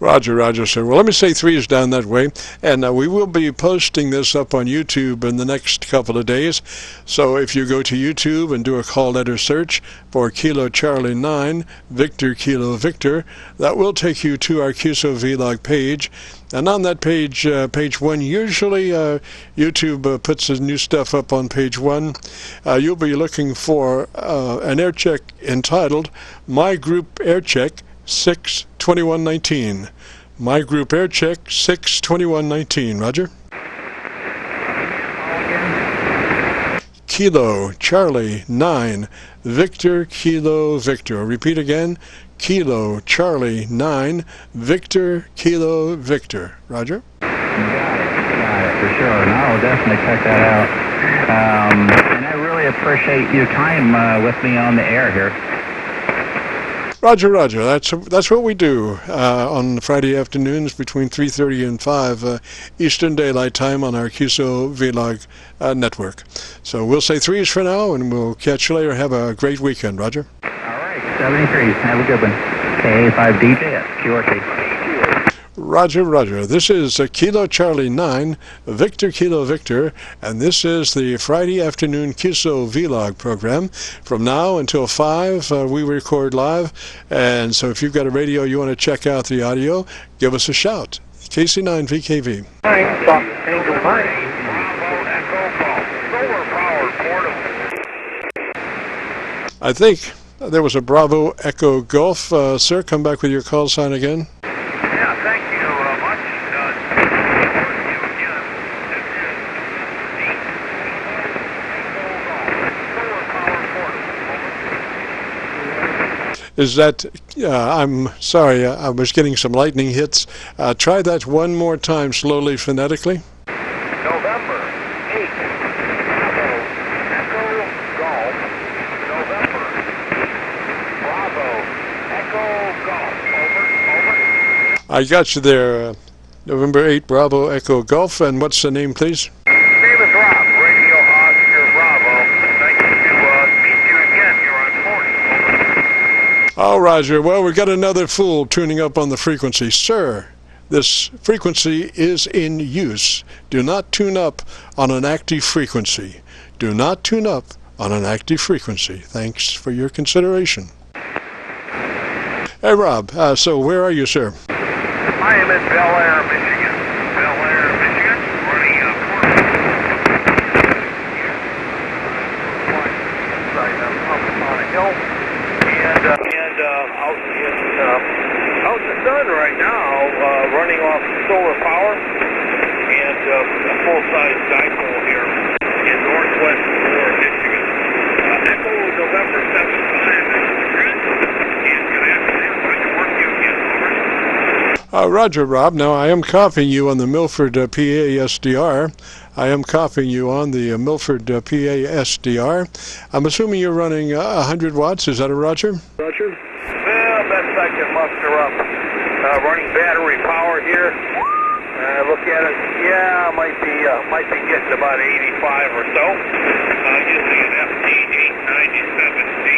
Roger, sir. Well, let me say threes down that way, and we will be posting this up on YouTube in the next couple of days. So if you go to YouTube and do a call letter search for Kilo Charlie 9, Victor Kilo Victor, that will take you to our Qso-Vlog page. And on that page, page 1, usually YouTube puts the new stuff up on page 1. You'll be looking for an Aircheck entitled My Group Aircheck 62119. My Group Aircheck 62119. Roger. Kilo Charlie 9, Victor Kilo Victor. Repeat again. Kilo Charlie 9, Victor Kilo Victor. Roger. Got it, for sure. And I will definitely check that out. And I really appreciate your time with me on the air here. Roger, Roger. That's what we do on Friday afternoons between 3:30 and 5 Eastern Daylight Time on our Qso-Vlog network. So we'll say 3s for now, and we'll catch you later. Have a great weekend, Roger. All right, 73. Have a good one. K5DJ, QRT. Roger, Roger. This is Kilo Charlie 9, Victor Kilo Victor, and this is the Friday afternoon Qso-Vlog program. From now until 5, we record live, and so if you've got a radio you want to check out the audio, give us a shout. KC9VKV. I think there was a Bravo Echo Golf. Sir, come back with your call sign again. Is that, I'm sorry, I was getting some lightning hits. Try that one more time slowly, phonetically. November 8, Bravo, Echo Golf, November 8, Bravo, Echo Golf, over. I got you there, November 8, Bravo, Echo Golf, and what's the name, please? Name is Rob, Radio Oscar Bravo. Nice to meet you again. You're on 40, over. Oh, Roger. Well, we've got another fool tuning up on the frequency. Sir, this frequency is in use. Do not tune up on an active frequency. Do not tune up on an active frequency. Thanks for your consideration. Hey, Rob. So where are you, sir? I am in Bel Air, Michigan. Bel Air, Michigan. Running up on a hill. And out in the sun right now, running off solar power, and a full-size dipole here in northwest Lower Michigan. Echo November 75, and good afternoon. Good to work you again, over. Roger, Rob. Now, I am copying you on the Milford PA SDR. I am copying you on the Milford PA SDR. I'm assuming you're running 100 watts. Is that a Roger? Roger. Well, best I can muster up. Running battery power here. Look at it. Yeah, might be getting about 85 or so. Using an FT897D,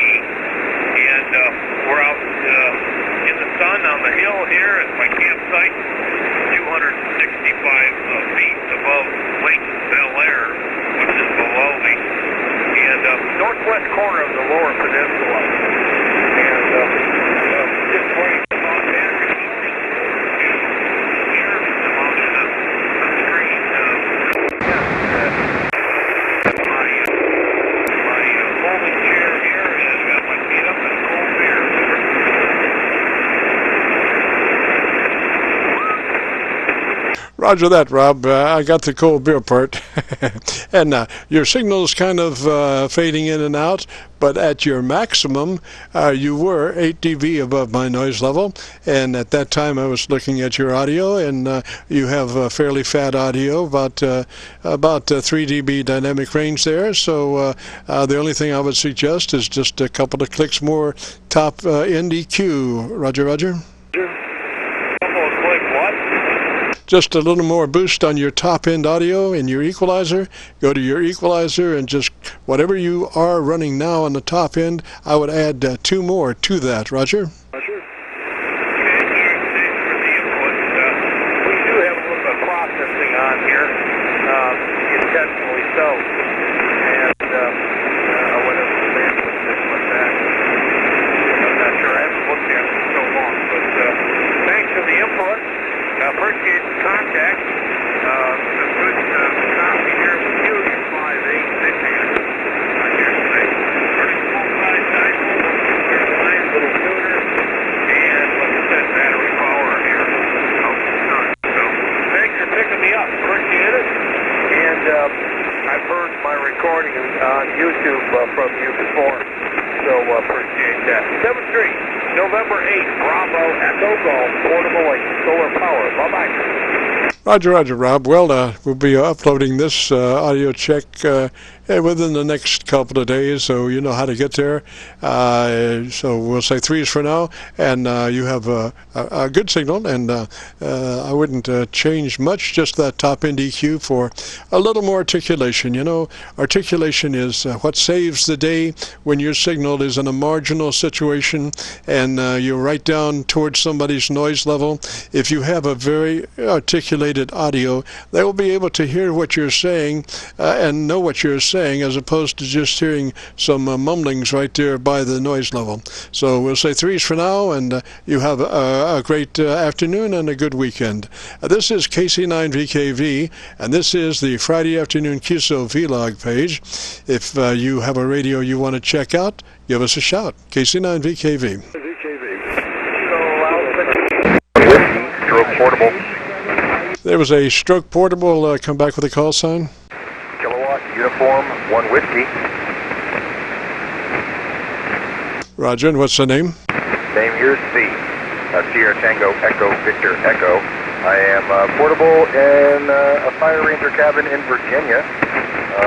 and we're out in the sun on the hill here at my campsite, 265 feet above Lake Bel Air, which is below me, and northwest corner of the Lower Peninsula. And just running on battery power here, I'm out in a screen. My folding chair here, and got my feet up and cold beer. Roger that, Rob. I got the cold beer part. And your signal's kind of fading in and out, but at your maximum, you were 8 dB above my noise level. And at that time, I was looking at your audio, and you have fairly fat audio, about 3 dB dynamic range there. So the only thing I would suggest is just a couple of clicks more top end EQ. Roger, Roger. Just a little more boost on your top-end audio and your equalizer. Go to your equalizer and just whatever you are running now on the top end, I would add 2 more to that. Roger? Roger. Okay, thanks for the input. We do have a little bit of processing on here, intentionally so. And I would have bandwidth things like that. I'm not sure. I haven't looked at it in so long. But thanks for the input. I appreciate the contact. A good copy here with you in 5-8 Michigan. I guess they running full-size dipole, clear line, little tuner, and like I said, battery power here out in the sun. So thanks for picking me up. Appreciate it. And I've heard my recording on YouTube from you before. So appreciate that. 7-3. November 8, Bravo, Echo Golf, portable lake, solar power. Bye-bye. Roger, Roger, Rob. Well, we'll be uploading this audio check within the next couple of days, so you know how to get there. So we'll say 3s for now, and you have a good signal, and I wouldn't change much, just that top end EQ for a little more articulation. You know, articulation is what saves the day when your signal is in a marginal situation and you're right down towards somebody's noise level. If you have a very articulated audio, they will be able to hear what you're saying and know what you're saying, as opposed to just hearing some mumblings right there by the noise level. So we'll say 3s for now, and you have a great afternoon and a good weekend. This is KC9VKV, and this is the Friday afternoon Qso-Vlog page. If you have a radio you want to check out, give us a shout. KC9VKV. Stroke portable. There was a stroke portable. Come back with a call sign. Kilowatt uniform 1 whiskey. Roger, and what's the name? Name here is C. Sierra Tango Echo Victor Echo. I am portable in a Fire Ranger cabin in Virginia,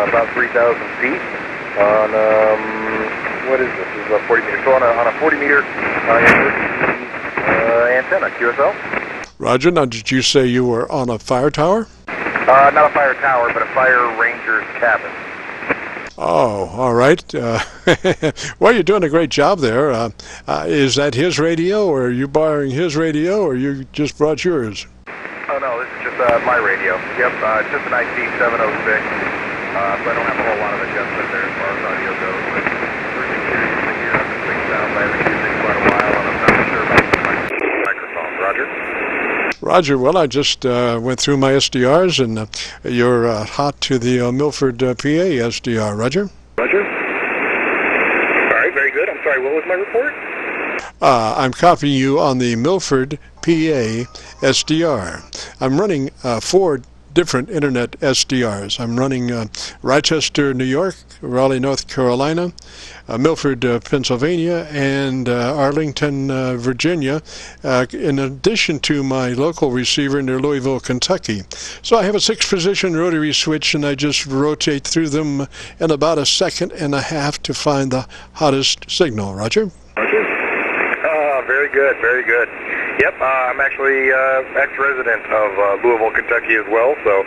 about 3,000 feet on, what is this? This is a 40 meter. So on a 40 meter antenna, QSL. Roger, now did you say you were on a fire tower? Not a fire tower, but a Fire Ranger's cabin. Oh, all right. Well, you're doing a great job there. Is that his radio, or are you borrowing his radio, or you just brought yours? Oh, no, this is just my radio. Yep, it's just an IC 706. So I don't have a whole lot of adjustment there as far as audio goes. But really curious to hear how this thing sounds. I haven't used it quite a while, and I'm not sure about the microphone. Roger? Roger, well, I just went through my SDRs, and you're hot to the Milford, PA SDR. Roger? Roger. All right, very good. I'm sorry, what was my report? I'm copying you on the Milford, PA SDR. I'm running 4 different internet SDRs. I'm running Rochester, New York, Raleigh, North Carolina, Milford, Pennsylvania, and Arlington, Virginia, in addition to my local receiver near Louisville, Kentucky. So I have a 6-position rotary switch, and I just rotate through them in about 1.5 seconds to find the hottest signal. Roger? Roger. Very good, very good. Yep, I'm actually ex-resident of Louisville, Kentucky as well, so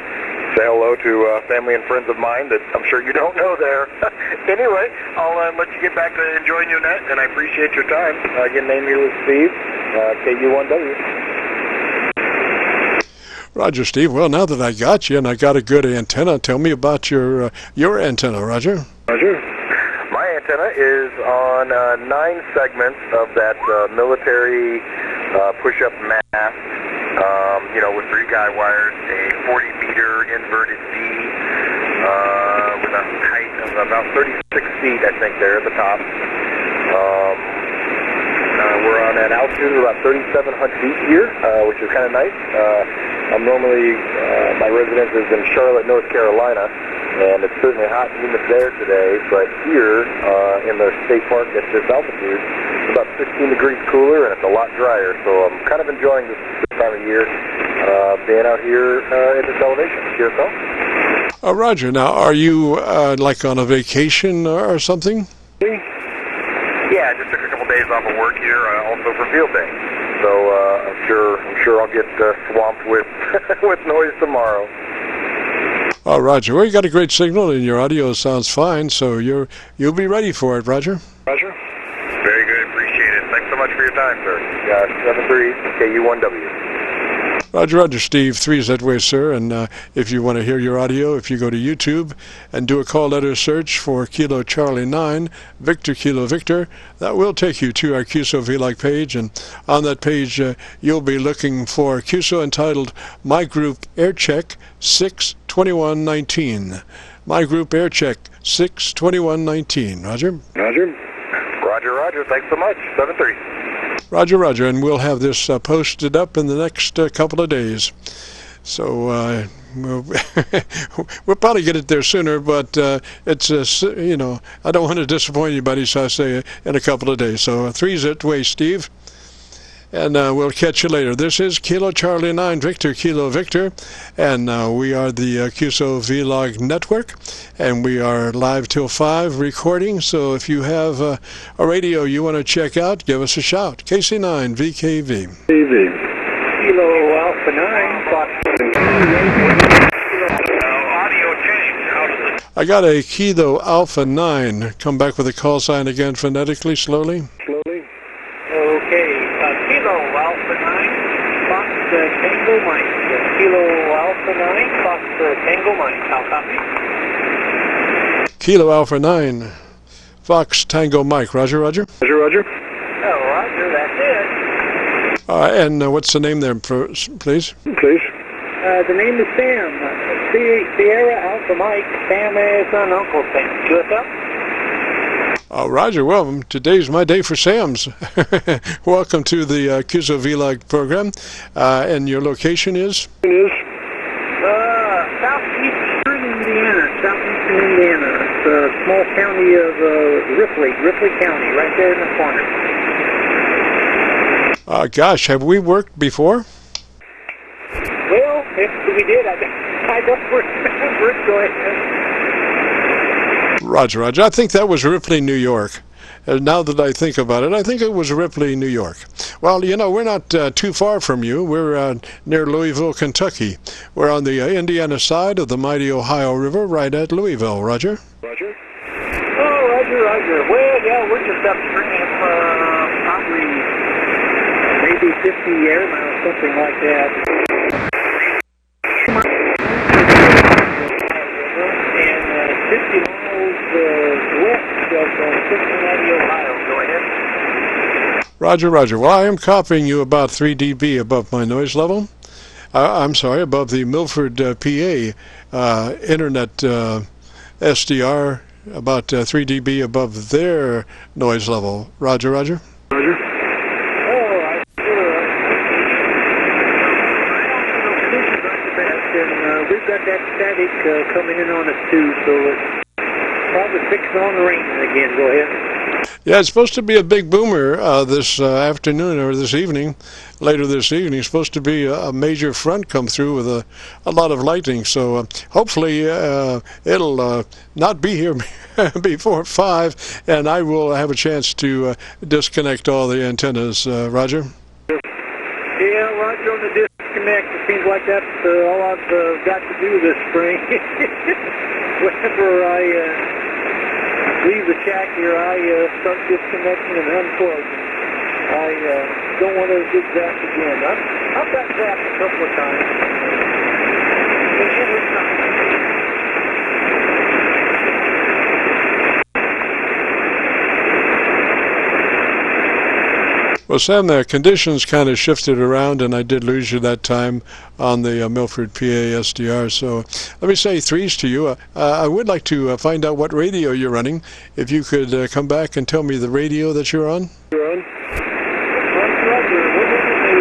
say hello to family and friends of mine that I'm sure you don't know there. Anyway, I'll let you get back to enjoying your net, and I appreciate your time. Again, name here was Steve, KU1W. Roger, Steve. Well, now that I got you and I got a good antenna, tell me about your antenna, Roger. Roger. My antenna is on 9 segments of that military push-up mast, with 3 guy wires, a 40-meter inverted D with a height of about 36 feet, I think, there at the top. We're on an altitude of about 3,700 feet here, which is kind of nice. I'm normally, my residence is in Charlotte, North Carolina, and it's certainly hot and humid there today, but here in the state park at this altitude, it's about 16 degrees cooler, and it's a lot drier, so I'm kind of enjoying this time of year, being out here at this elevation. QSO? Roger, now are you like on a vacation or something? Yeah, I just took a couple days off of work here, also for field day. So I'm sure I'll get swamped with with noise tomorrow. Oh, Roger. Well, you got a great signal, and your audio sounds fine, so you'll be ready for it, Roger. Roger. Very good. Appreciate it. Thanks so much for your time, sir. 73 KU1W. Roger, Steve. 3's that way, sir. And if you want to hear your audio, if you go to YouTube and do a call letter search for Kilo Charlie 9, Victor Kilo Victor, that will take you to our Qso-Vlog page. And on that page, you'll be looking for Qso entitled My Group Aircheck 62119. My Group Aircheck 62119. Roger? Roger. Roger. Thanks so much. 73. Roger, and we'll have this posted up in the next couple of days. So we'll probably get it there sooner, but it's, I don't want to disappoint anybody, so I say in a couple of days. So 3's that way, Steve. and we'll catch you later. This is Kilo Charlie 9 Victor Kilo Victor, and we are the Qso-Vlog network, and we are live till 5 recording. So if you have a radio you want to check out, give us a shout. KC9VKV. Kilo Alpha 9, Fox. Audio change. How does it? I got a Kilo Alpha 9. Come back with a call sign again phonetically, slowly. Okay, Kilo Alpha 9, Fox Tango Mike. Kilo Alpha 9, Fox Tango Mike. How copy? Kilo Alpha 9, Fox Tango Mike. Roger, Roger. Oh, Roger, that's it. And what's the name there, please? The name is Sam. Sierra Alpha Mike. Sam is an Uncle Sam. QSL? Roger, well, today's my day for Sam's. Welcome to the Qso-Vlog program. And your location is? Southeastern Indiana. It's a small county of Ripley County, right there in the corner. Gosh, have we worked before? Well, if we did, I don't remember. Go ahead. Roger, Roger. I think that was Ripley, New York. Now that I think about it, I think it was Ripley, New York. Well, you know, we're not too far from you. We're near Louisville, Kentucky. We're on the Indiana side of the mighty Ohio River, right at Louisville. Roger? Roger. Oh, Roger. Well, yeah, we're just upstream, probably maybe 50 air miles, something like that. And 50 miles west of Cincinnati, Ohio. Go ahead. Roger, Roger. Well, I am copying you about 3 dB above my noise level. I'm sorry, above the Milford, PA internet SDR, about 3 dB above their noise level. Roger, Roger. Roger. And we've got that static coming in on us too, so it's probably fixing on the rain again. Go ahead. Yeah, it's supposed to be a big boomer this afternoon or this evening. Later this evening, it's supposed to be a major front come through with a lot of lightning. So hopefully it'll not be here before 5, and I will have a chance to disconnect all the antennas. Roger? Yeah, Roger on the disconnect. It seems like that's all I've got to do this spring. Whenever I leave the shack here, I start disconnecting and unplugging. I don't want to get zapped again. I've got zapped a couple of times. Well, Sam, the conditions kind of shifted around, and I did lose you that time on the Milford, PA SDR. So let me say 3s to you. I would like to find out what radio you're running. If you could come back and tell me the radio that you're on. You're on? Roger. We're running the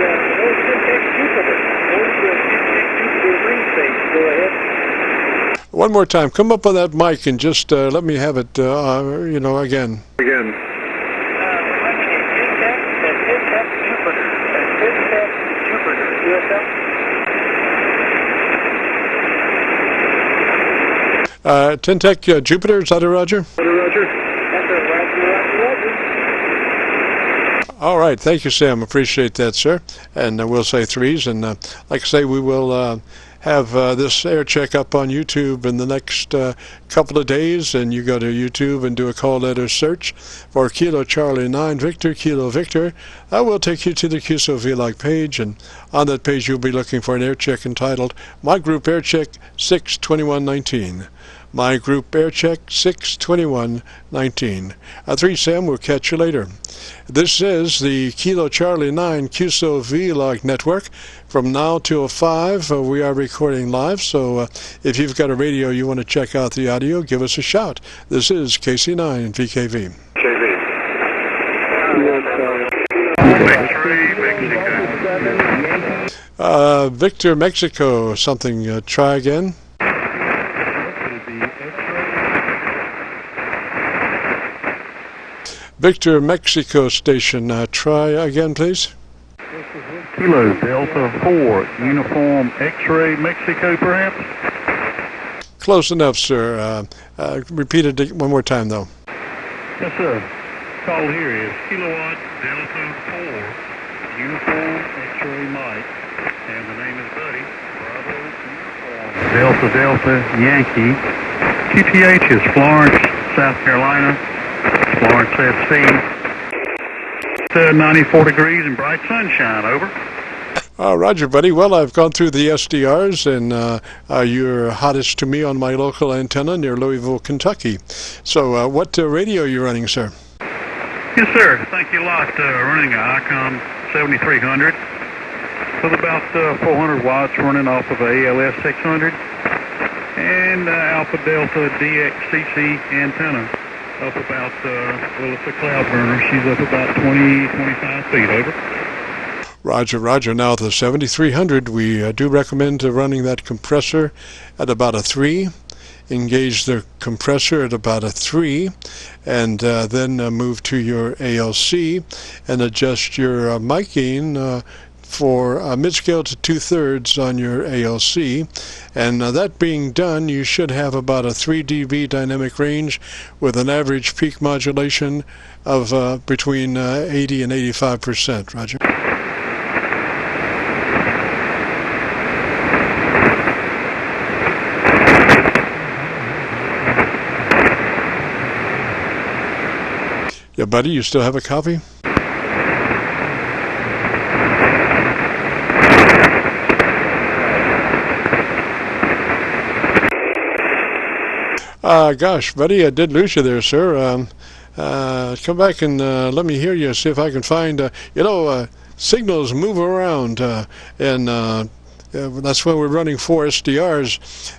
old Syntec Jupiter. Jupiter ring stage. Go ahead. One more time. Come up on that mic and just let me have it, again. Again. Syntec Jupiter, is that a Roger? Roger. All right, thank you, Sam. Appreciate that, sir. And we'll say 3s. And like I say, we will have this Aircheck up on YouTube in the next couple of days. And you go to YouTube and do a call letter search for Kilo Charlie 9 Victor Kilo Victor. That will take you to the Qso-Vlog page. And on that page, you'll be looking for an Aircheck entitled My Group Aircheck 62119. My Group Aircheck 62119. 3 Sam, we'll catch you later. This is the Kilo Charlie 9 Qso-Vlog network. From now till 5, we are recording live, so if you've got a radio you want to check out the audio, give us a shout. This is KC9VKV. Victor, Mexico, something, try again. Victor, Mexico station, try again, please. Kilo Delta 4, Uniform X-Ray Mexico, perhaps? Close enough, sir. Repeat it one more time, though. Yes, sir. Call here is Kilowatt Delta 4, Uniform X-Ray Mike, and the name is Buddy. Bravo Uniform Delta Delta Yankee. QTH is Florence, South Carolina. Florence at sea. 94 degrees and bright sunshine, over. Roger, buddy. Well, I've gone through the SDRs, and you're hottest to me on my local antenna near Louisville, Kentucky. So what radio are you running, sir? Yes, sir. Thank you a lot. Running an ICOM 7300 with about 400 watts running off of a ALS 600 and Alpha Delta DXCC antenna up about, well, it's a cloud burner. She's up about 20, 25 feet, over. Roger, roger. Now, the 7300, we do recommend running that compressor at about a 3. Engage the compressor at about a 3, and then move to your ALC and adjust your mic gain for mid-scale to 2/3 on your ALC. And that being done, you should have about a 3 dB dynamic range with an average peak modulation of between 80 and 85%. Roger. Yeah, buddy, you still have a copy? Gosh, buddy, I did lose you there, sir. Come back and let me hear you, see if I can find, signals move around, and that's why we're running 4 SDRs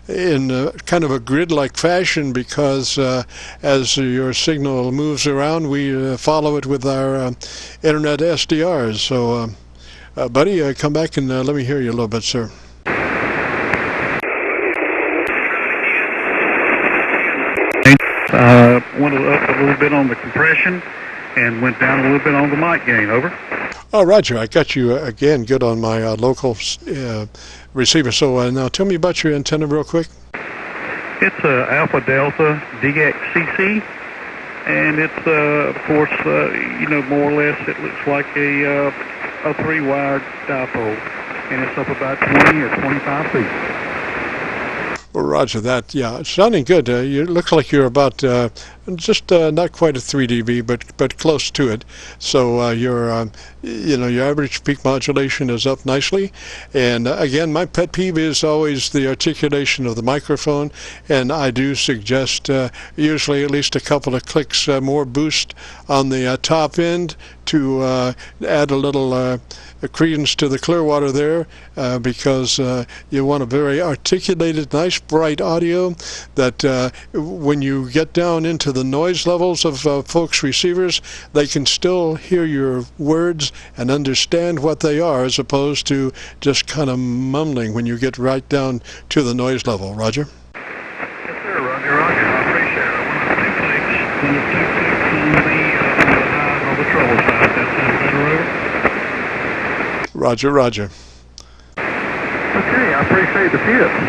in kind of a grid-like fashion, because as your signal moves around, we follow it with our internet SDRs. So, buddy, come back and let me hear you a little bit, sir. Went up a little bit on the compression and went down a little bit on the mic gain, over. Oh, Roger, I got you again good on my local receiver. So now tell me about your antenna real quick. It's a Alpha Delta DXCC, and it's, of course, more or less it looks like a 3-wired dipole, and it's up about 20 or 25 feet. Well, Roger that. Yeah, sounding good. You look like you're about just not quite a 3 dB, but close to it. So your average peak modulation is up nicely. And again, my pet peeve is always the articulation of the microphone, and I do suggest usually at least a couple of clicks more boost on the top end to add a little credence to the Clearwater there, because you want a very articulated, nice, bright audio that when you get down into the noise levels of folks' receivers, they can still hear your words and understand what they are, as opposed to just kind of mumbling when you get right down to the noise level. Roger? Yes, sir. Roger, roger. I appreciate it. When the 2 clicks on the high or the treble side, that sounds better, over? Roger, roger. Okay, I appreciate the tips.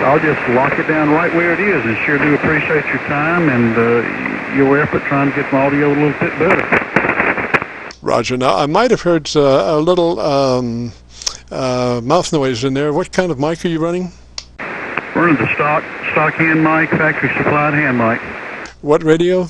I'll just lock it down right where it is, and sure do appreciate your time and your effort trying to get my audio a little bit better. Roger. Now, I might have heard a little mouth noise in there. What kind of mic are you running? Running the stock hand mic, factory supplied hand mic. What radio?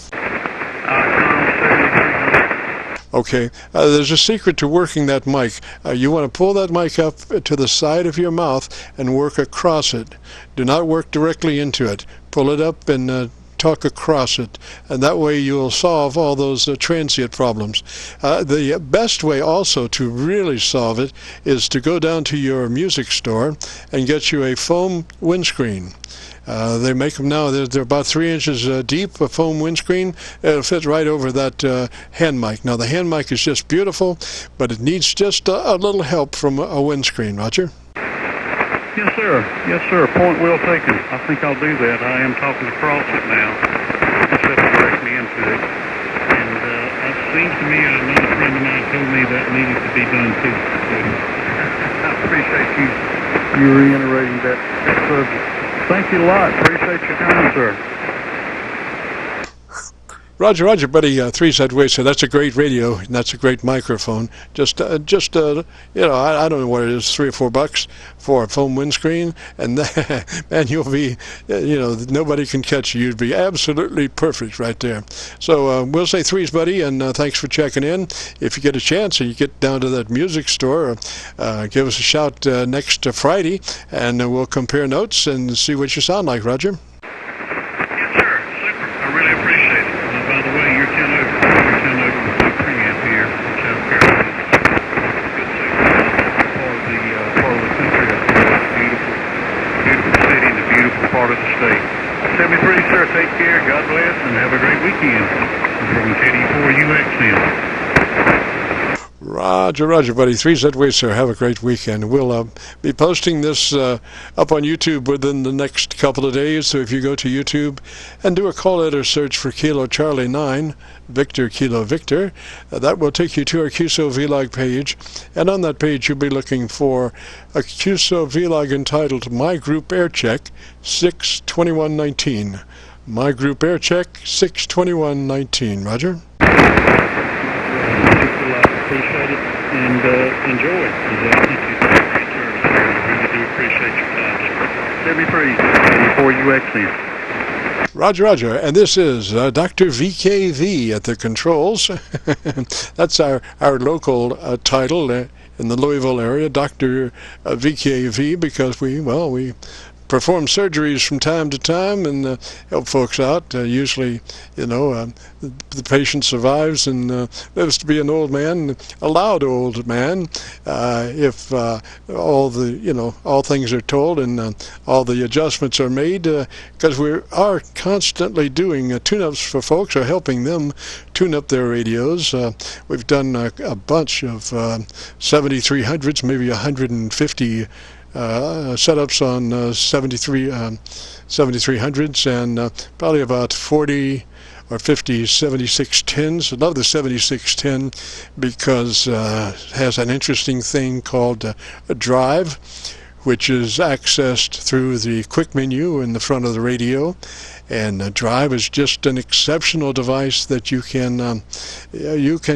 Okay, there's a secret to working that mic. You want to pull that mic up to the side of your mouth and work across it. Do not work directly into it. Pull it up and talk across it, and that way you'll solve all those transient problems. The best way also to really solve it is to go down to your music store and get you a foam windscreen. They make them now. They're about 3 inches deep, a foam windscreen. It'll fit right over that hand mic. Now, the hand mic is just beautiful, but it needs just a little help from a windscreen. Roger? Yes, sir. Yes, sir. Point well taken. I think I'll do that. I am talking across it now instead of directly into it. And it seems to me another friend of mine told me that needed to be done too. So I appreciate you reiterating that subject. Thank you a lot. Appreciate your time, sir. Roger, buddy. Three said, "Wait, so that's a great radio, and that's a great microphone. Just I don't know what it is, $3 or $4 for a foam windscreen, and man, you'll be, nobody can catch you. You'd be absolutely perfect right there." So we'll say threes, buddy, and thanks for checking in. If you get a chance, or you get down to that music store, give us a shout next Friday, and we'll compare notes and see what you sound like, Roger. Yes, sir. Super. I really appreciate it. By the way, you're 10 over with the preamp here in South Carolina. Good signal. Part of the country up there. Beautiful city and a beautiful part of the state. 73, sir. Take care. God bless, and have a great weekend. From KD4UXN. Roger, buddy. Three said, "Wait, sir. Have a great weekend." We'll be posting this up on YouTube within the next couple of days. So if you go to YouTube and do a call letter search for Kilo Charlie 9, Victor Kilo Victor, that will take you to our Qso-Vlog page. And on that page, you'll be looking for a Qso-Vlog entitled My Group Aircheck 62119. My Group Aircheck 62119. Roger. Appreciate it and enjoy it. I think you did a great service. I really do appreciate your time. 73, 4UXN. Roger. And this is Dr. VKV at the controls. That's our local title in the Louisville area, Dr. VKV, because we perform surgeries from time to time and help folks out. Usually, the patient survives and lives to be an old man, a loud old man, if all things are told and all the adjustments are made, because we are constantly doing tune-ups for folks, or helping them tune up their radios. We've done a bunch of 7300s, maybe 150 setups on 7300s, and probably about 40 or 50 7610s. I love the 7610 because it has an interesting thing called a drive, which is accessed through the quick menu in the front of the radio. And the drive is just an exceptional device that you can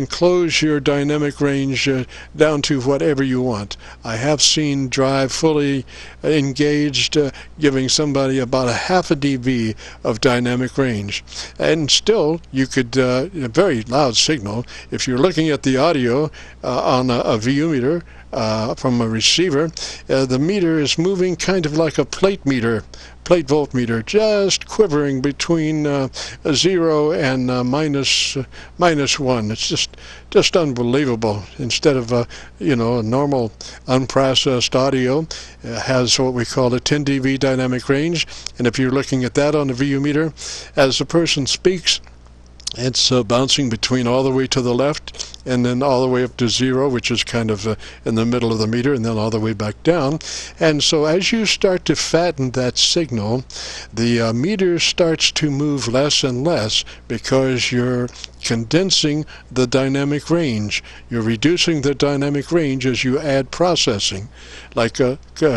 close your dynamic range down to whatever you want. I have seen drive fully engaged, giving somebody about a half a dB of dynamic range, and still you could a very loud signal. If you're looking at the audio on a VU meter from a receiver, the meter is moving kind of like a plate voltmeter, just quivering between 0 and minus 1. It's just unbelievable. Instead of a normal unprocessed audio, it has what we call a 10 dB dynamic range, and if you're looking at that on the VU meter, as the person speaks, it's bouncing between all the way to the left and then all the way up to 0, which is kind of in the middle of the meter, and then all the way back down. And so as you start to fatten that signal, the meter starts to move less and less because you're condensing the dynamic range. You're reducing the dynamic range as you add processing, like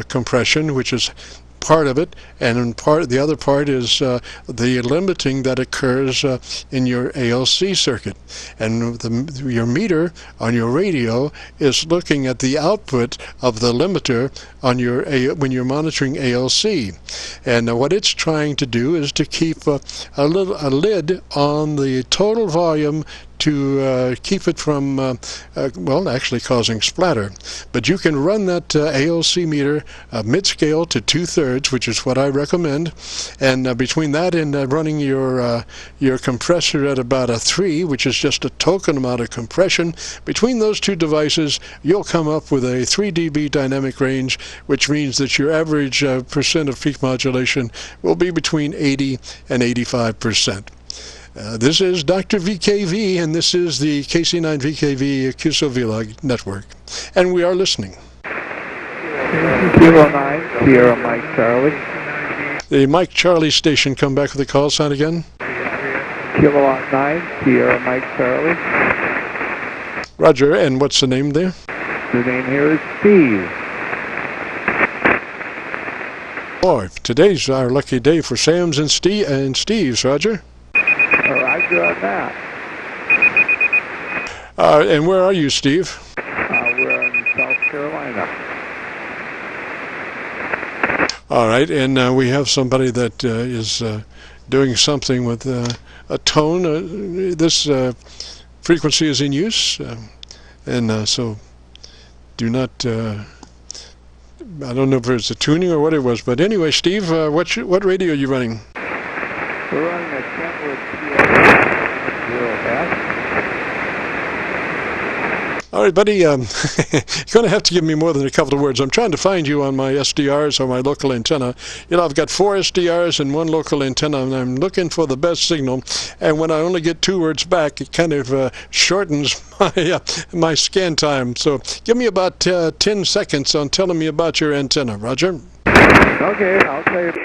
compression, which is part of it, and the other part is the limiting that occurs in your ALC circuit. And your meter on your radio is looking at the output of the limiter on your when you're monitoring ALC. And what it's trying to do is to keep a lid on the total volume to keep it from, actually causing splatter. But you can run that ALC meter mid-scale to 2/3, which is what I recommend. And between that and running your compressor at about a 3, which is just a token amount of compression, between those two devices, you'll come up with a 3 dB dynamic range, which means that your average percent of peak modulation will be between 80 and 85%. This is Dr. VKV, and this is the KC9VKV Qso-Vlog network, and we are listening. Kilo 9, Sierra Mike Charlie. The Mike Charlie station, come back with the call sign again. Kilo 9, Sierra Mike Charlie. Roger, and what's the name there? The name here is Steve. Boy, today's our lucky day for Sam's and Steve's, Roger. Roger on that. And where are you, Steve? We're in South Carolina. All right, and we have somebody that is doing something with a tone. This frequency is in use, and so do not... I don't know if it's a tuning or what it was, but anyway, Steve, what radio are you running? We're running a Kentwood TS-0S. All right, buddy, you're going to have to give me more than a couple of words. I'm trying to find you on my SDRs or my local antenna. You know, I've got 4 SDRs and 1 local antenna, and I'm looking for the best signal. And when I only get 2 words back, it kind of shortens my scan time. So give me about 10 seconds on telling me about your antenna, Roger. Okay, I'll tell you about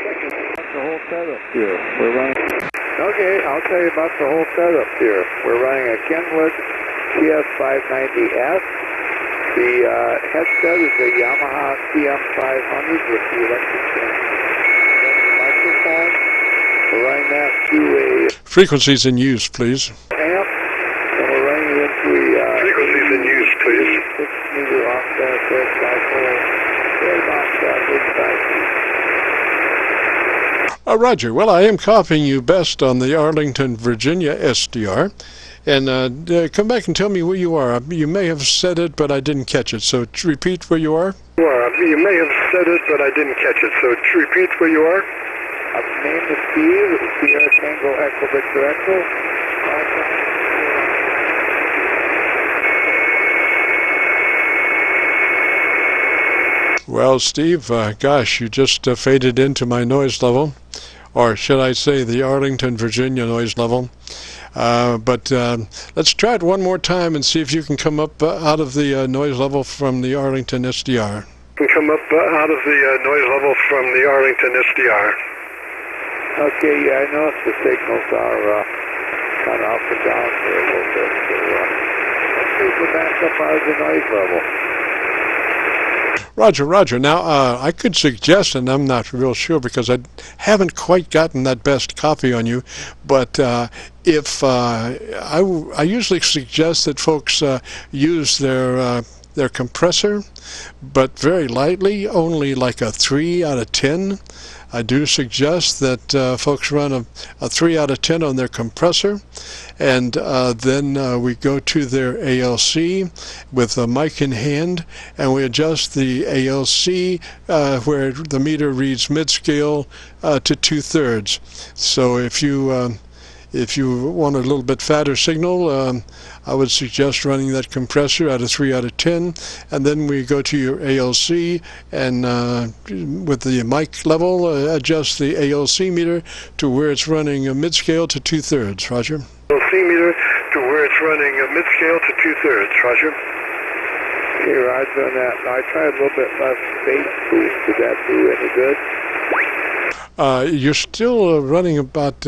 the whole setup here. We're running a Kenwood TS590S. The headset is a Yamaha CM500 with the electric microphone. We're running that through a Frequencies in use, please. amp, and we're running it into a Frequencies in use, please. 6-meter offset dipole. Roger, well, I am copying you best on the Arlington, Virginia SDR. And come back and tell me where you are. You may have said it, but I didn't catch it. So repeat where you are. You may have said it, but I didn't catch it. So repeat where you are. My name is Steve. Sierra Tango Echo Victor Echo. Well, Steve, gosh, you just faded into my noise level, or should I say the Arlington, Virginia noise level. But let's try it one more time and see if you can come up out of the noise level from the Arlington SDR. Can come up out of the noise level from the Arlington SDR. Okay, yeah, I noticed the signals are kind of up and down here a little bit. So let's see if we're back up out of the noise level. Roger. Now, I could suggest, and I'm not real sure because I haven't quite gotten that best copy on you, but if I usually suggest that folks use their compressor, but very lightly, only like a 3 out of 10. I do suggest that folks run a 3 out of 10 on their compressor, and then we go to their ALC with a mic in hand, and we adjust the ALC where the meter reads mid-scale to 2/3. So if you want a little bit fatter signal, I would suggest running that compressor at a 3 out of 10, and then we go to your ALC and with the mic level adjust the ALC meter to where it's running a mid-scale to 2/3. Roger. ALC meter to where it's running a mid-scale to 2/3. Roger. Okay, Roger on that. Now I tried a little bit less bass boost. Did that do any good? You're still running about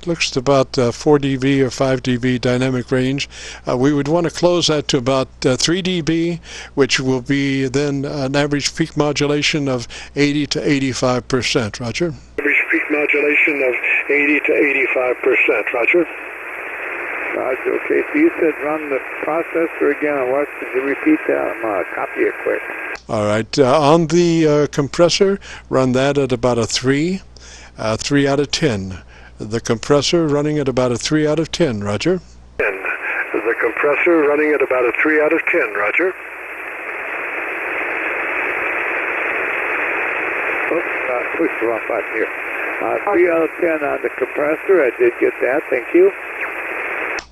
looks to about 4 dB or 5 dB dynamic range. We would want to close that to about 3 dB, which will be then an average peak modulation of 80 to 85%. Roger. Average peak modulation of 80 to 85%. Roger. Roger. Okay, so you said run the processor again. What? Could you repeat that? I'm going to copy it quick. All right. On the compressor, run that at about a 3 out of 10. The compressor running at about a 3 out of 10, Roger. The compressor running at about a 3 out of 10, Roger. Oops, pushed the wrong button here. 3 out of 10 on the compressor. I did get that. Thank you.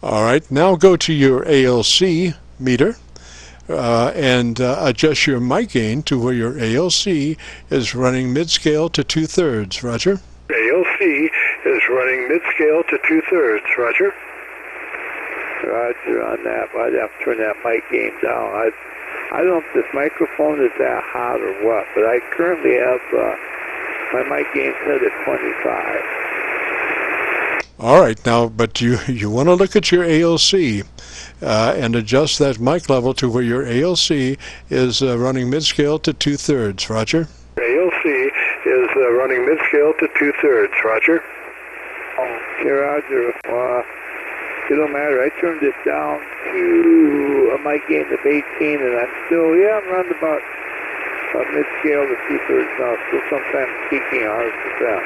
All right. Now go to your ALC meter and adjust your mic gain to where your ALC is running mid-scale to 2/3. Roger. ALC is running mid-scale to 2/3. Roger. Roger on that. I'd have to turn that mic gain down. I don't know if this microphone is that hot or what, but I currently have my mic gain set at 25. All right, now, but you want to look at your ALC and adjust that mic level to where your ALC is running mid-scale to 2/3. Roger. ALC is running mid-scale to 2/3. Roger. Okay, Roger. It don't matter. I turned it down to my gain of 18, and I'm I'm around about mid-scale to 2/3 now. Still sometimes peaking 100%.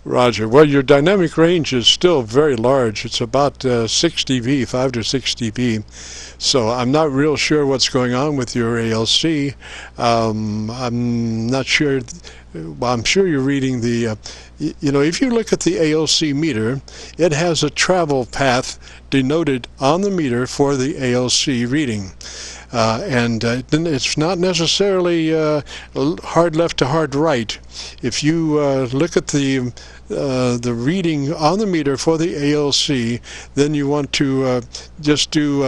Roger. Well, your dynamic range is still very large. It's about 6 dB, 5 to 6 dB. So I'm not real sure what's going on with your ALC. I'm not sure. Well, I'm sure you're reading the, if you look at the ALC meter, it has a travel path denoted on the meter for the ALC reading. And it's not necessarily hard left to hard right. If you look at the reading on the meter for the ALC, then you want to just do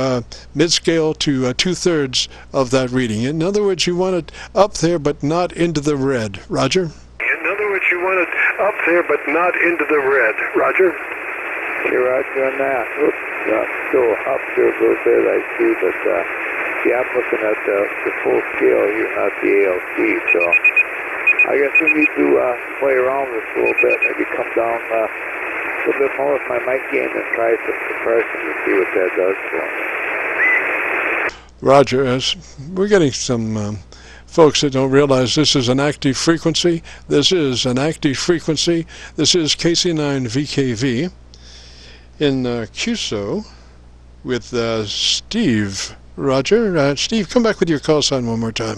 mid-scale to 2/3 of that reading. In other words, you want it up there but not into the red. Roger? In other words, you want it up there but not into the red. Roger? Okay, Roger on that. Oops, still up there a little bit, I see, but I'm looking at the full scale here, not the ALC, so I guess we need to play around with this a little bit, maybe come down a little bit more with my mic gain and try some suppression to see what that does for me. Roger, as we're getting some folks that don't realize this is an active frequency. This is an active frequency. This is KC9VKV in Qso with Steve. Roger. Steve, come back with your call sign one more time.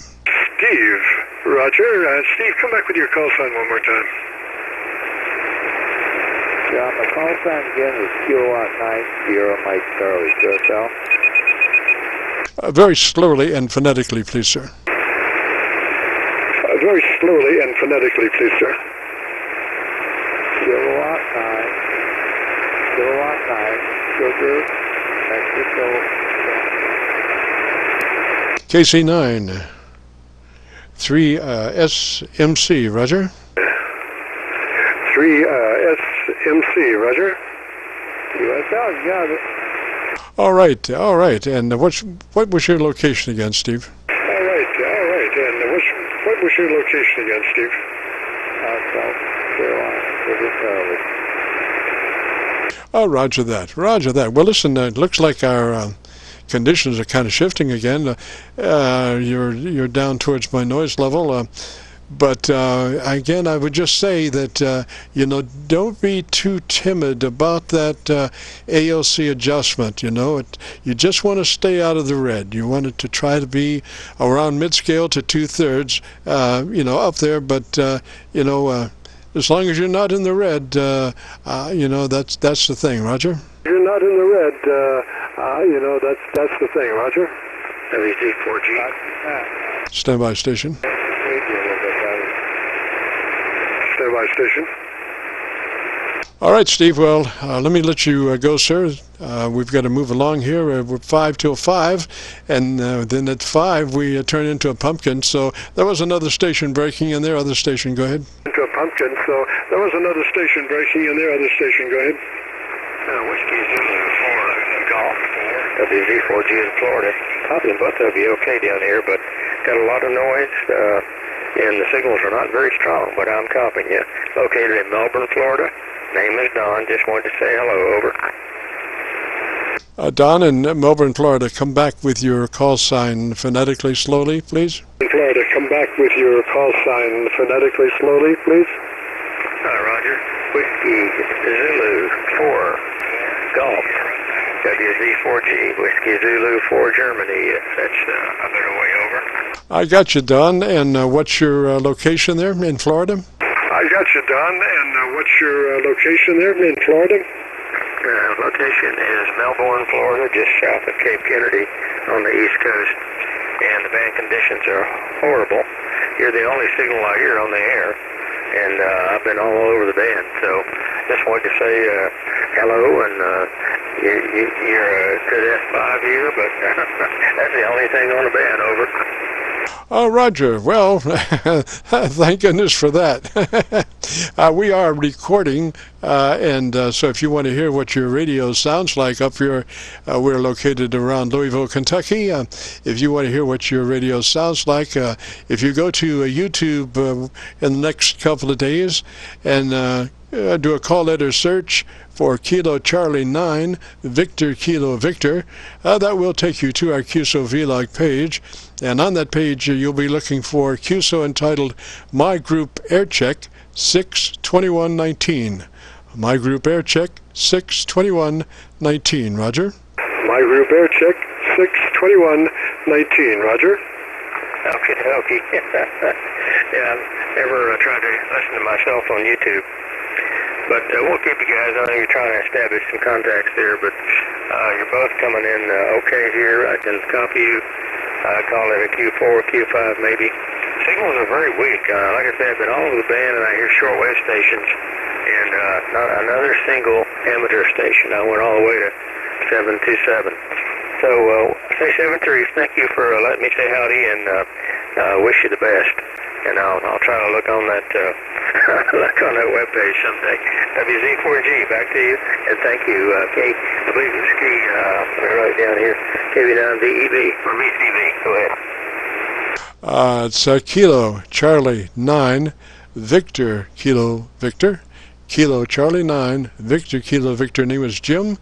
Steve. Roger. Steve, come back with your call sign one more time. Yeah, my call sign again is Qo-90, Mike Charlie. Sure, Sal? Very slowly and phonetically, please, sir. Very slowly and phonetically, please, sir. Qo-9, sugar, Mexico. KC9, 3 SMC, Roger. 3 SMC, Roger. USL, you got it. All right. And what was your location again, Steve? All right. And what was your location again, Steve? South Carolina, Oh, roger that. Well, listen, it looks like our conditions are kind of shifting again. You're down towards my noise level, but again, I would just say that don't be too timid about that ALC adjustment. You just want to stay out of the red. You want it to try to be around mid-scale to 2/3, up there, but as long as you're not in the red, that's the thing, Roger. You're not in the red, that's the thing, Roger. WZ4G. Standby station. Standby station. All right, Steve. Well, let me let you go, sir. We've got to move along here. We're 5 till 5, and then at 5 we turn into a pumpkin. So there was another station breaking in there. Other station, go ahead. Into a pumpkin. So there was another station breaking in there. Other station, go ahead. Whiskey Zulu 4 Golf. WZ4G in Florida. Copying both of you okay down here, but got a lot of noise, and the signals are not very strong, but I'm copying you. Located in Melbourne, Florida. Name is Don. Just wanted to say hello. Over. Don in Melbourne, Florida, come back with your call sign phonetically slowly, please. Florida, come back with your call sign phonetically slowly, please. Roger. Whiskey Zulu 4 Golf. WZ4G. Whiskey Zulu 4 Germany. That's a bit away over. I got you, Don. And what's your location there in Florida? I got you, Don. And what's your location there in Florida? Location is Melbourne, Florida, just south of Cape Kennedy on the East Coast. And the band conditions are horrible. You're the only signal I hear on the air. And I've been all over the band. So just wanted to say hello. And you're a good F5 here, but that's the only thing on the band. Over. Oh, Roger. Well, thank goodness for that. We are recording, and so if you want to hear what your radio sounds like up here, we're located around Louisville, Kentucky. If you want to hear what your radio sounds like, if you go to YouTube in the next couple of days and do a call letter search for Kilo Charlie 9, Victor Kilo Victor, that will take you to our Qso-Vlog page. And on that page, you'll be looking for Qso entitled My Group Aircheck 62119. My Group Aircheck 62119. Roger. My Group Aircheck 62119. Roger. Okay. Yeah, I've never tried to listen to myself on YouTube. But we'll keep you guys. I think you're trying to establish some contacts there, but you're both coming in okay here. I can copy you. I call it a Q4, Q5 maybe. Signals are very weak. Like I said, I've been all over the band and I hear shortwave stations and not another single amateur station. I went all the way to 727. So say 73. Thank you for letting me say howdy and wish you the best. And I'll try to look on that look on that webpage someday. WZ4G, back to you, and thank you, I believe it's I'm going to write it down here, KV9VEV, or VCV, go ahead. It's Kilo Charlie 9, Victor Kilo Victor, Kilo Charlie 9, Victor Kilo Victor. Name is Jim.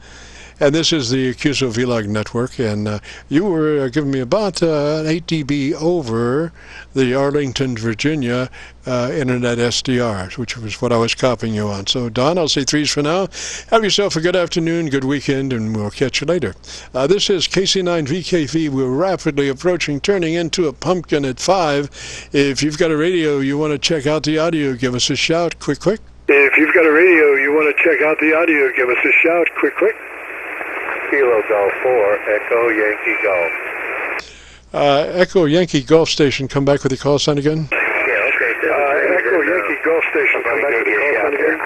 And this is the Qso-Vlog network, and you were giving me about an 8 dB over the Arlington, Virginia internet SDR, which was what I was copying you on. So, Don, I'll say threes for now. Have yourself a good afternoon, good weekend, and we'll catch you later. This is KC9VKV. We're rapidly approaching turning into a pumpkin at 5. If you've got a radio, you want to check out the audio, give us a shout, quick. If you've got a radio, you want to check out the audio, give us a shout, quick. Kilo Golf 4, Echo Yankee Golf. Echo Yankee Golf Station, come back with the call sign again. Yeah, okay. Echo Yankee Golf Station, come back with the call sign again.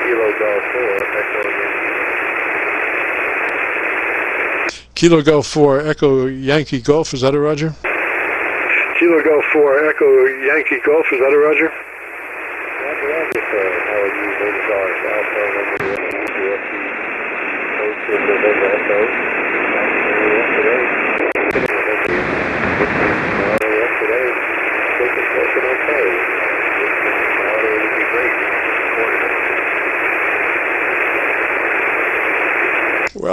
Kilo Golf 4, Echo Yankee. Kilo Golf 4, Echo Yankee Golf, is that a Roger? Kilo Golf 4, Echo Yankee Golf, is that a Roger? Roger, sir. How are you? Those are Alpha Romeo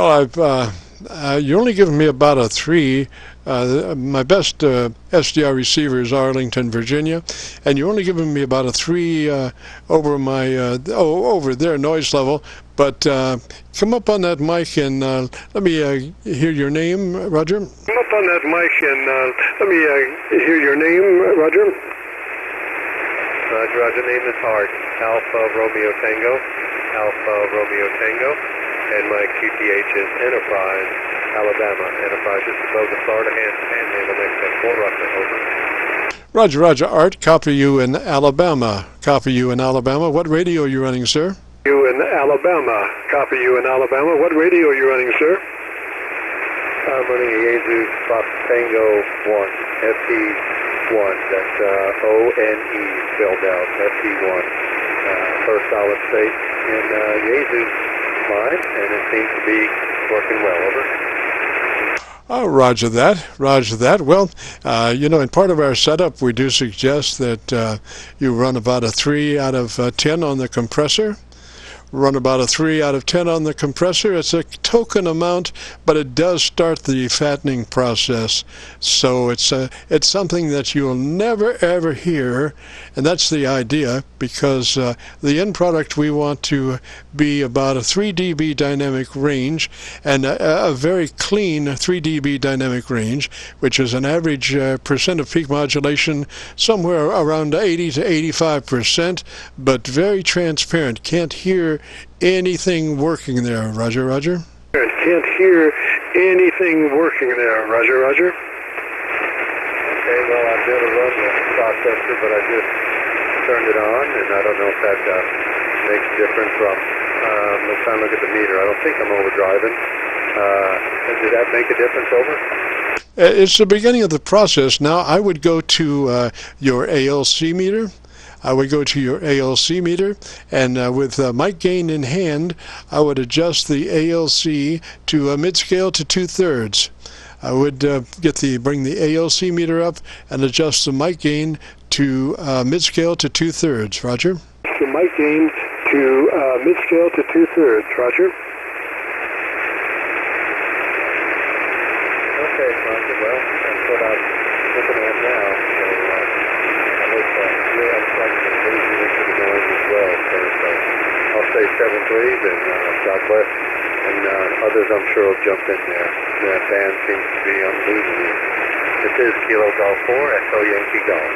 Well, you're only giving me about a 3. My best SDR receiver is Arlington, Virginia, and you're only giving me about a 3 over my over their noise level. But come up on that mic and let me hear your name, Roger. Come up on that mic and let me hear your name, Roger. Roger, name is Hart. Alpha Romeo Tango, and my QTH is Enterprise, Alabama. Enterprise is above the Florida and the next at Fort Rucker, over. Roger, Art, copy you in Alabama. What radio are you running, sir? You in Alabama. Copy you in Alabama. What radio are you running, sir? I'm running a Jesus Fox Tango 1, FT1. That's O-N-E spelled out, FT1. First solid state in Jesus line, and it seems to be working well, over. Oh, Roger that. Well, in part of our setup, we do suggest that you run about a 3 out of 10 on the compressor. Run about a 3 out of 10 on the compressor. It's a token amount, but it does start the fattening process. So it's something that you'll never ever hear, and that's the idea, because the end product we want to be about a 3 dB dynamic range, and a very clean 3 dB dynamic range, which is an average percent of peak modulation somewhere around 80 to 85%, but very transparent. Can't hear anything working there, Roger. Can't hear anything working there, Roger. Okay, well, I did a run the processor, but I just turned it on, and I don't know if that makes a difference from, let's try and look at the meter. I don't think I'm overdriving. Did that make a difference, over? It's the beginning of the process. Now I would go to your ALC meter. I would go to your ALC meter, and with mic gain in hand, I would adjust the ALC to mid-scale to 2/3. I would bring the ALC meter up and adjust the mic gain to mid-scale to 2/3. Roger. The mic gain to mid-scale to 2/3. Roger. Okay, Roger. Well, that's what I'm looking at now. So I hope you're upfront and moving into the noise as well. So I'll say 7-3, and God bless. And others, I'm sure, will jump in there. The band seems to be losing you. This is Kilo Golf 4, Echo Yankee Golf.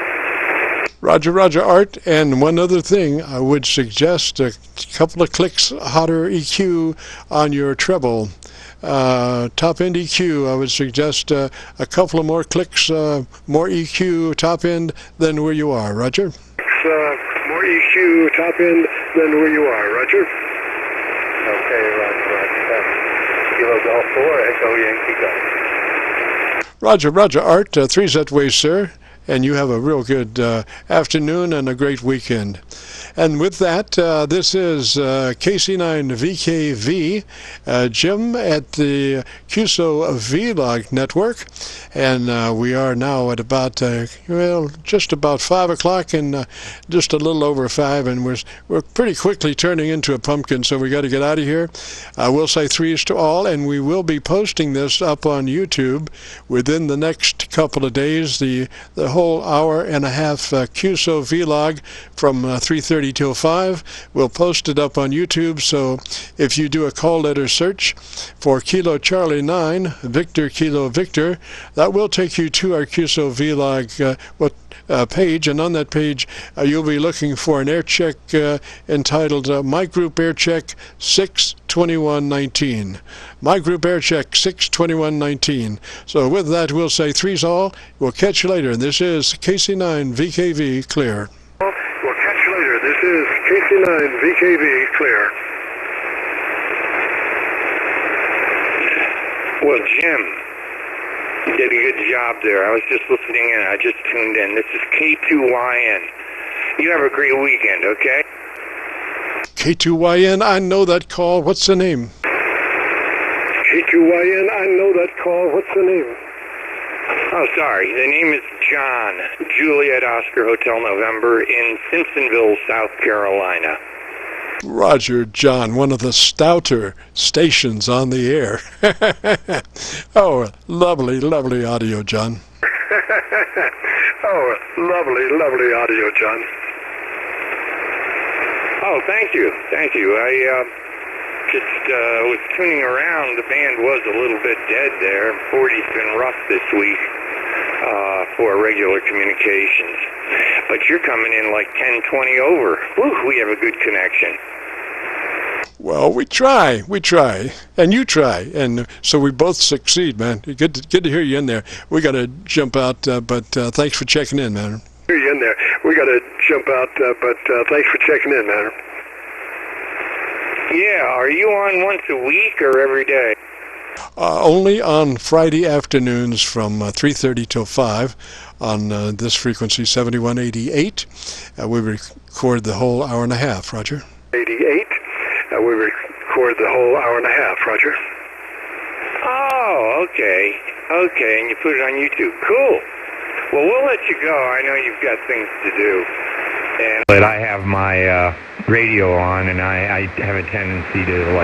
Roger, Roger, Art. And one other thing, I would suggest a couple of clicks hotter EQ on your treble. Top end EQ, I would suggest a couple of more clicks, more EQ top end than where you are. Roger. More EQ top end than where you are. Roger. Okay, Roger. Kilo Golf 4, Echo Yankee Golf. Roger, Roger, Art. 3's that way, sir. And you have a real good afternoon and a great weekend. And with that, this is KC9VKV, Jim at the Qso-Vlog network. And we are now at about, just about 5 o'clock and just a little over 5. And we're pretty quickly turning into a pumpkin, so we got to get out of here. We'll say 3's to all, and we will be posting this up on YouTube within the next couple of days. The whole hour and a half Qso-Vlog from 3:30 till 5. We'll post it up on YouTube, so if you do a call letter search for Kilo Charlie 9, Victor Kilo Victor, that will take you to our Qso-Vlog page, and on that page you'll be looking for an Aircheck entitled My Group Aircheck 62119. My Group Aircheck 62119. So with that, we'll say 3's all. We'll catch you later. And this is KC9VKV clear. We'll catch you later. This is KC9VKV clear. Well, Jim, you did a good job there. I was just listening in. I just tuned in. This is K2YN. You have a great weekend, okay? K2YN, I know that call. What's the name? K2YN, I know that call. What's the name? Oh, sorry. The name is John, Juliet Oscar Hotel November in Simpsonville, South Carolina. Roger, John, one of the stouter stations on the air. Oh, lovely, lovely audio, John. Oh, lovely, lovely audio, John. Oh, thank you. Thank you. I just was tuning around. The band was a little bit dead there. 40's been rough this week for regular communications. But you're coming in like 10-20 over. Woo, we have a good connection. Well, we try, and you try, and so we both succeed, man. Good to hear you in there. We got to jump out, but thanks for checking in, man. Hear you in there. We got to jump out, but thanks for checking in, man. Yeah, are you on once a week or every day? Only on Friday afternoons from 3:30 till 5 on this frequency, 7188. We record the whole hour and a half, Roger. 88. We record the whole hour and a half, Roger. Oh, okay. Okay, and you put it on YouTube. Cool. Well, we'll let you go. I know you've got things to do. But I have my radio on, and I have a tendency to,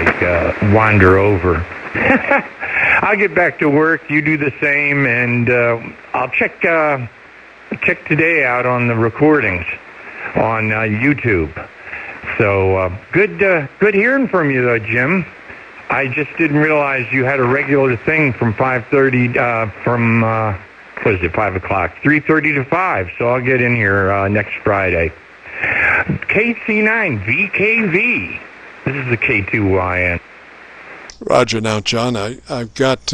wander over. I'll get back to work. You do the same, and I'll check today out on the recordings on YouTube. So good hearing from you, though, Jim. I just didn't realize you had a regular thing from 5:30 from 5 o'clock, 3:30 to 5. So I'll get in here next Friday. KC9VKV. This is the K2YN. Roger. Now, John, I've got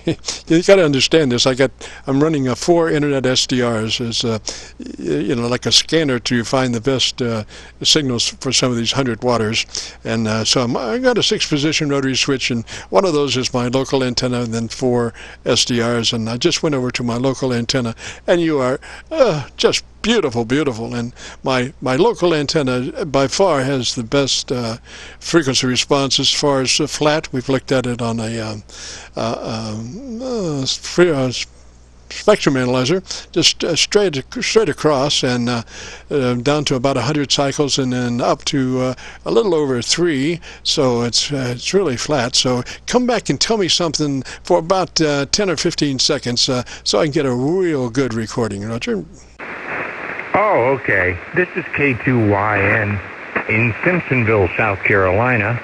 you got to understand this. I'm running 4 internet SDRs as like a scanner to find the best signals for some of these 100 watters, and so I got a 6-position rotary switch, and one of those is my local antenna, and then 4 SDRs, and I just went over to my local antenna, and you are just beautiful, beautiful. And my local antenna by far has the best frequency response as far as flat. We've looked at it on a spectrum analyzer, just straight across, and down to about 100 cycles, and then up to a little over 3. So it's really flat. So come back and tell me something for about 10 or 15 seconds, so I can get a real good recording, Roger. Oh, okay. This is K2YN in Simpsonville, South Carolina,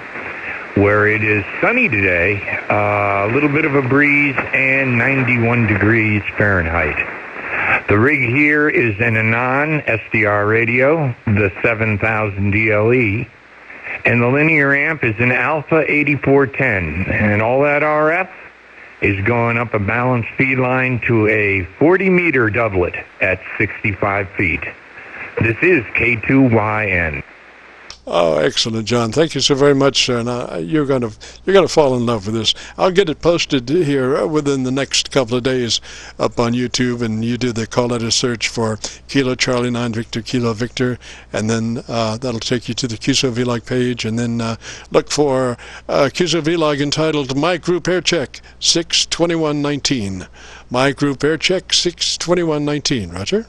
where it is sunny today, a little bit of a breeze, and 91 degrees Fahrenheit. The rig here is an Anon SDR radio, the 7000 DLE, and the linear amp is an Alpha 8410, and all that RF is going up a balanced feed line to a 40-meter doublet at 65 feet. This is K2YN. Oh, excellent, John. Thank you so very much, sir. And you're gonna fall in love with this. I'll get it posted here within the next couple of days up on YouTube, and you do the call letter search for Kilo Charlie 9 Victor Kilo Victor, and then that'll take you to the Qso-Vlog page, and then look for Qso-Vlog entitled My Group Aircheck 62119. My Group Aircheck 62119. Roger?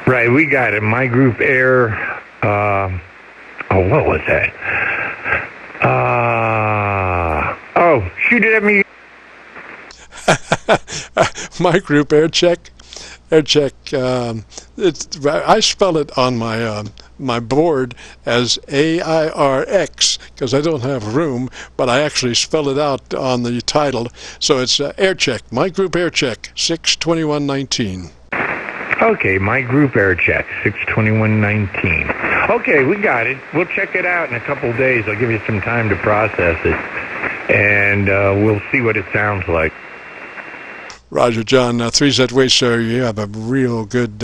Right, we got it. My Group Air... what was that? Shoot it at me. My Group Aircheck. I spell it on my board as AIRX because I don't have room, but I actually spell it out on the title. So it's Aircheck. My Group Aircheck 62119. Okay, My Group Aircheck 62119. Okay, we got it. We'll check it out in a couple of days. I'll give you some time to process it, and we'll see what it sounds like. Roger, John. 3Z Way, sir. You have a real good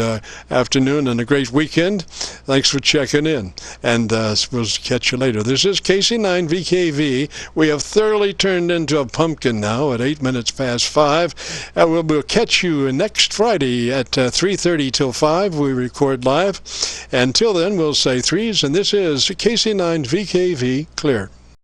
afternoon and a great weekend. Thanks for checking in, and we'll catch you later. This is KC9VKV. We have thoroughly turned into a pumpkin now at 8 minutes past 5. We'll catch you next Friday at 3:30 till 5. We record live. Until then, we'll say threes, and this is KC9VKV clear.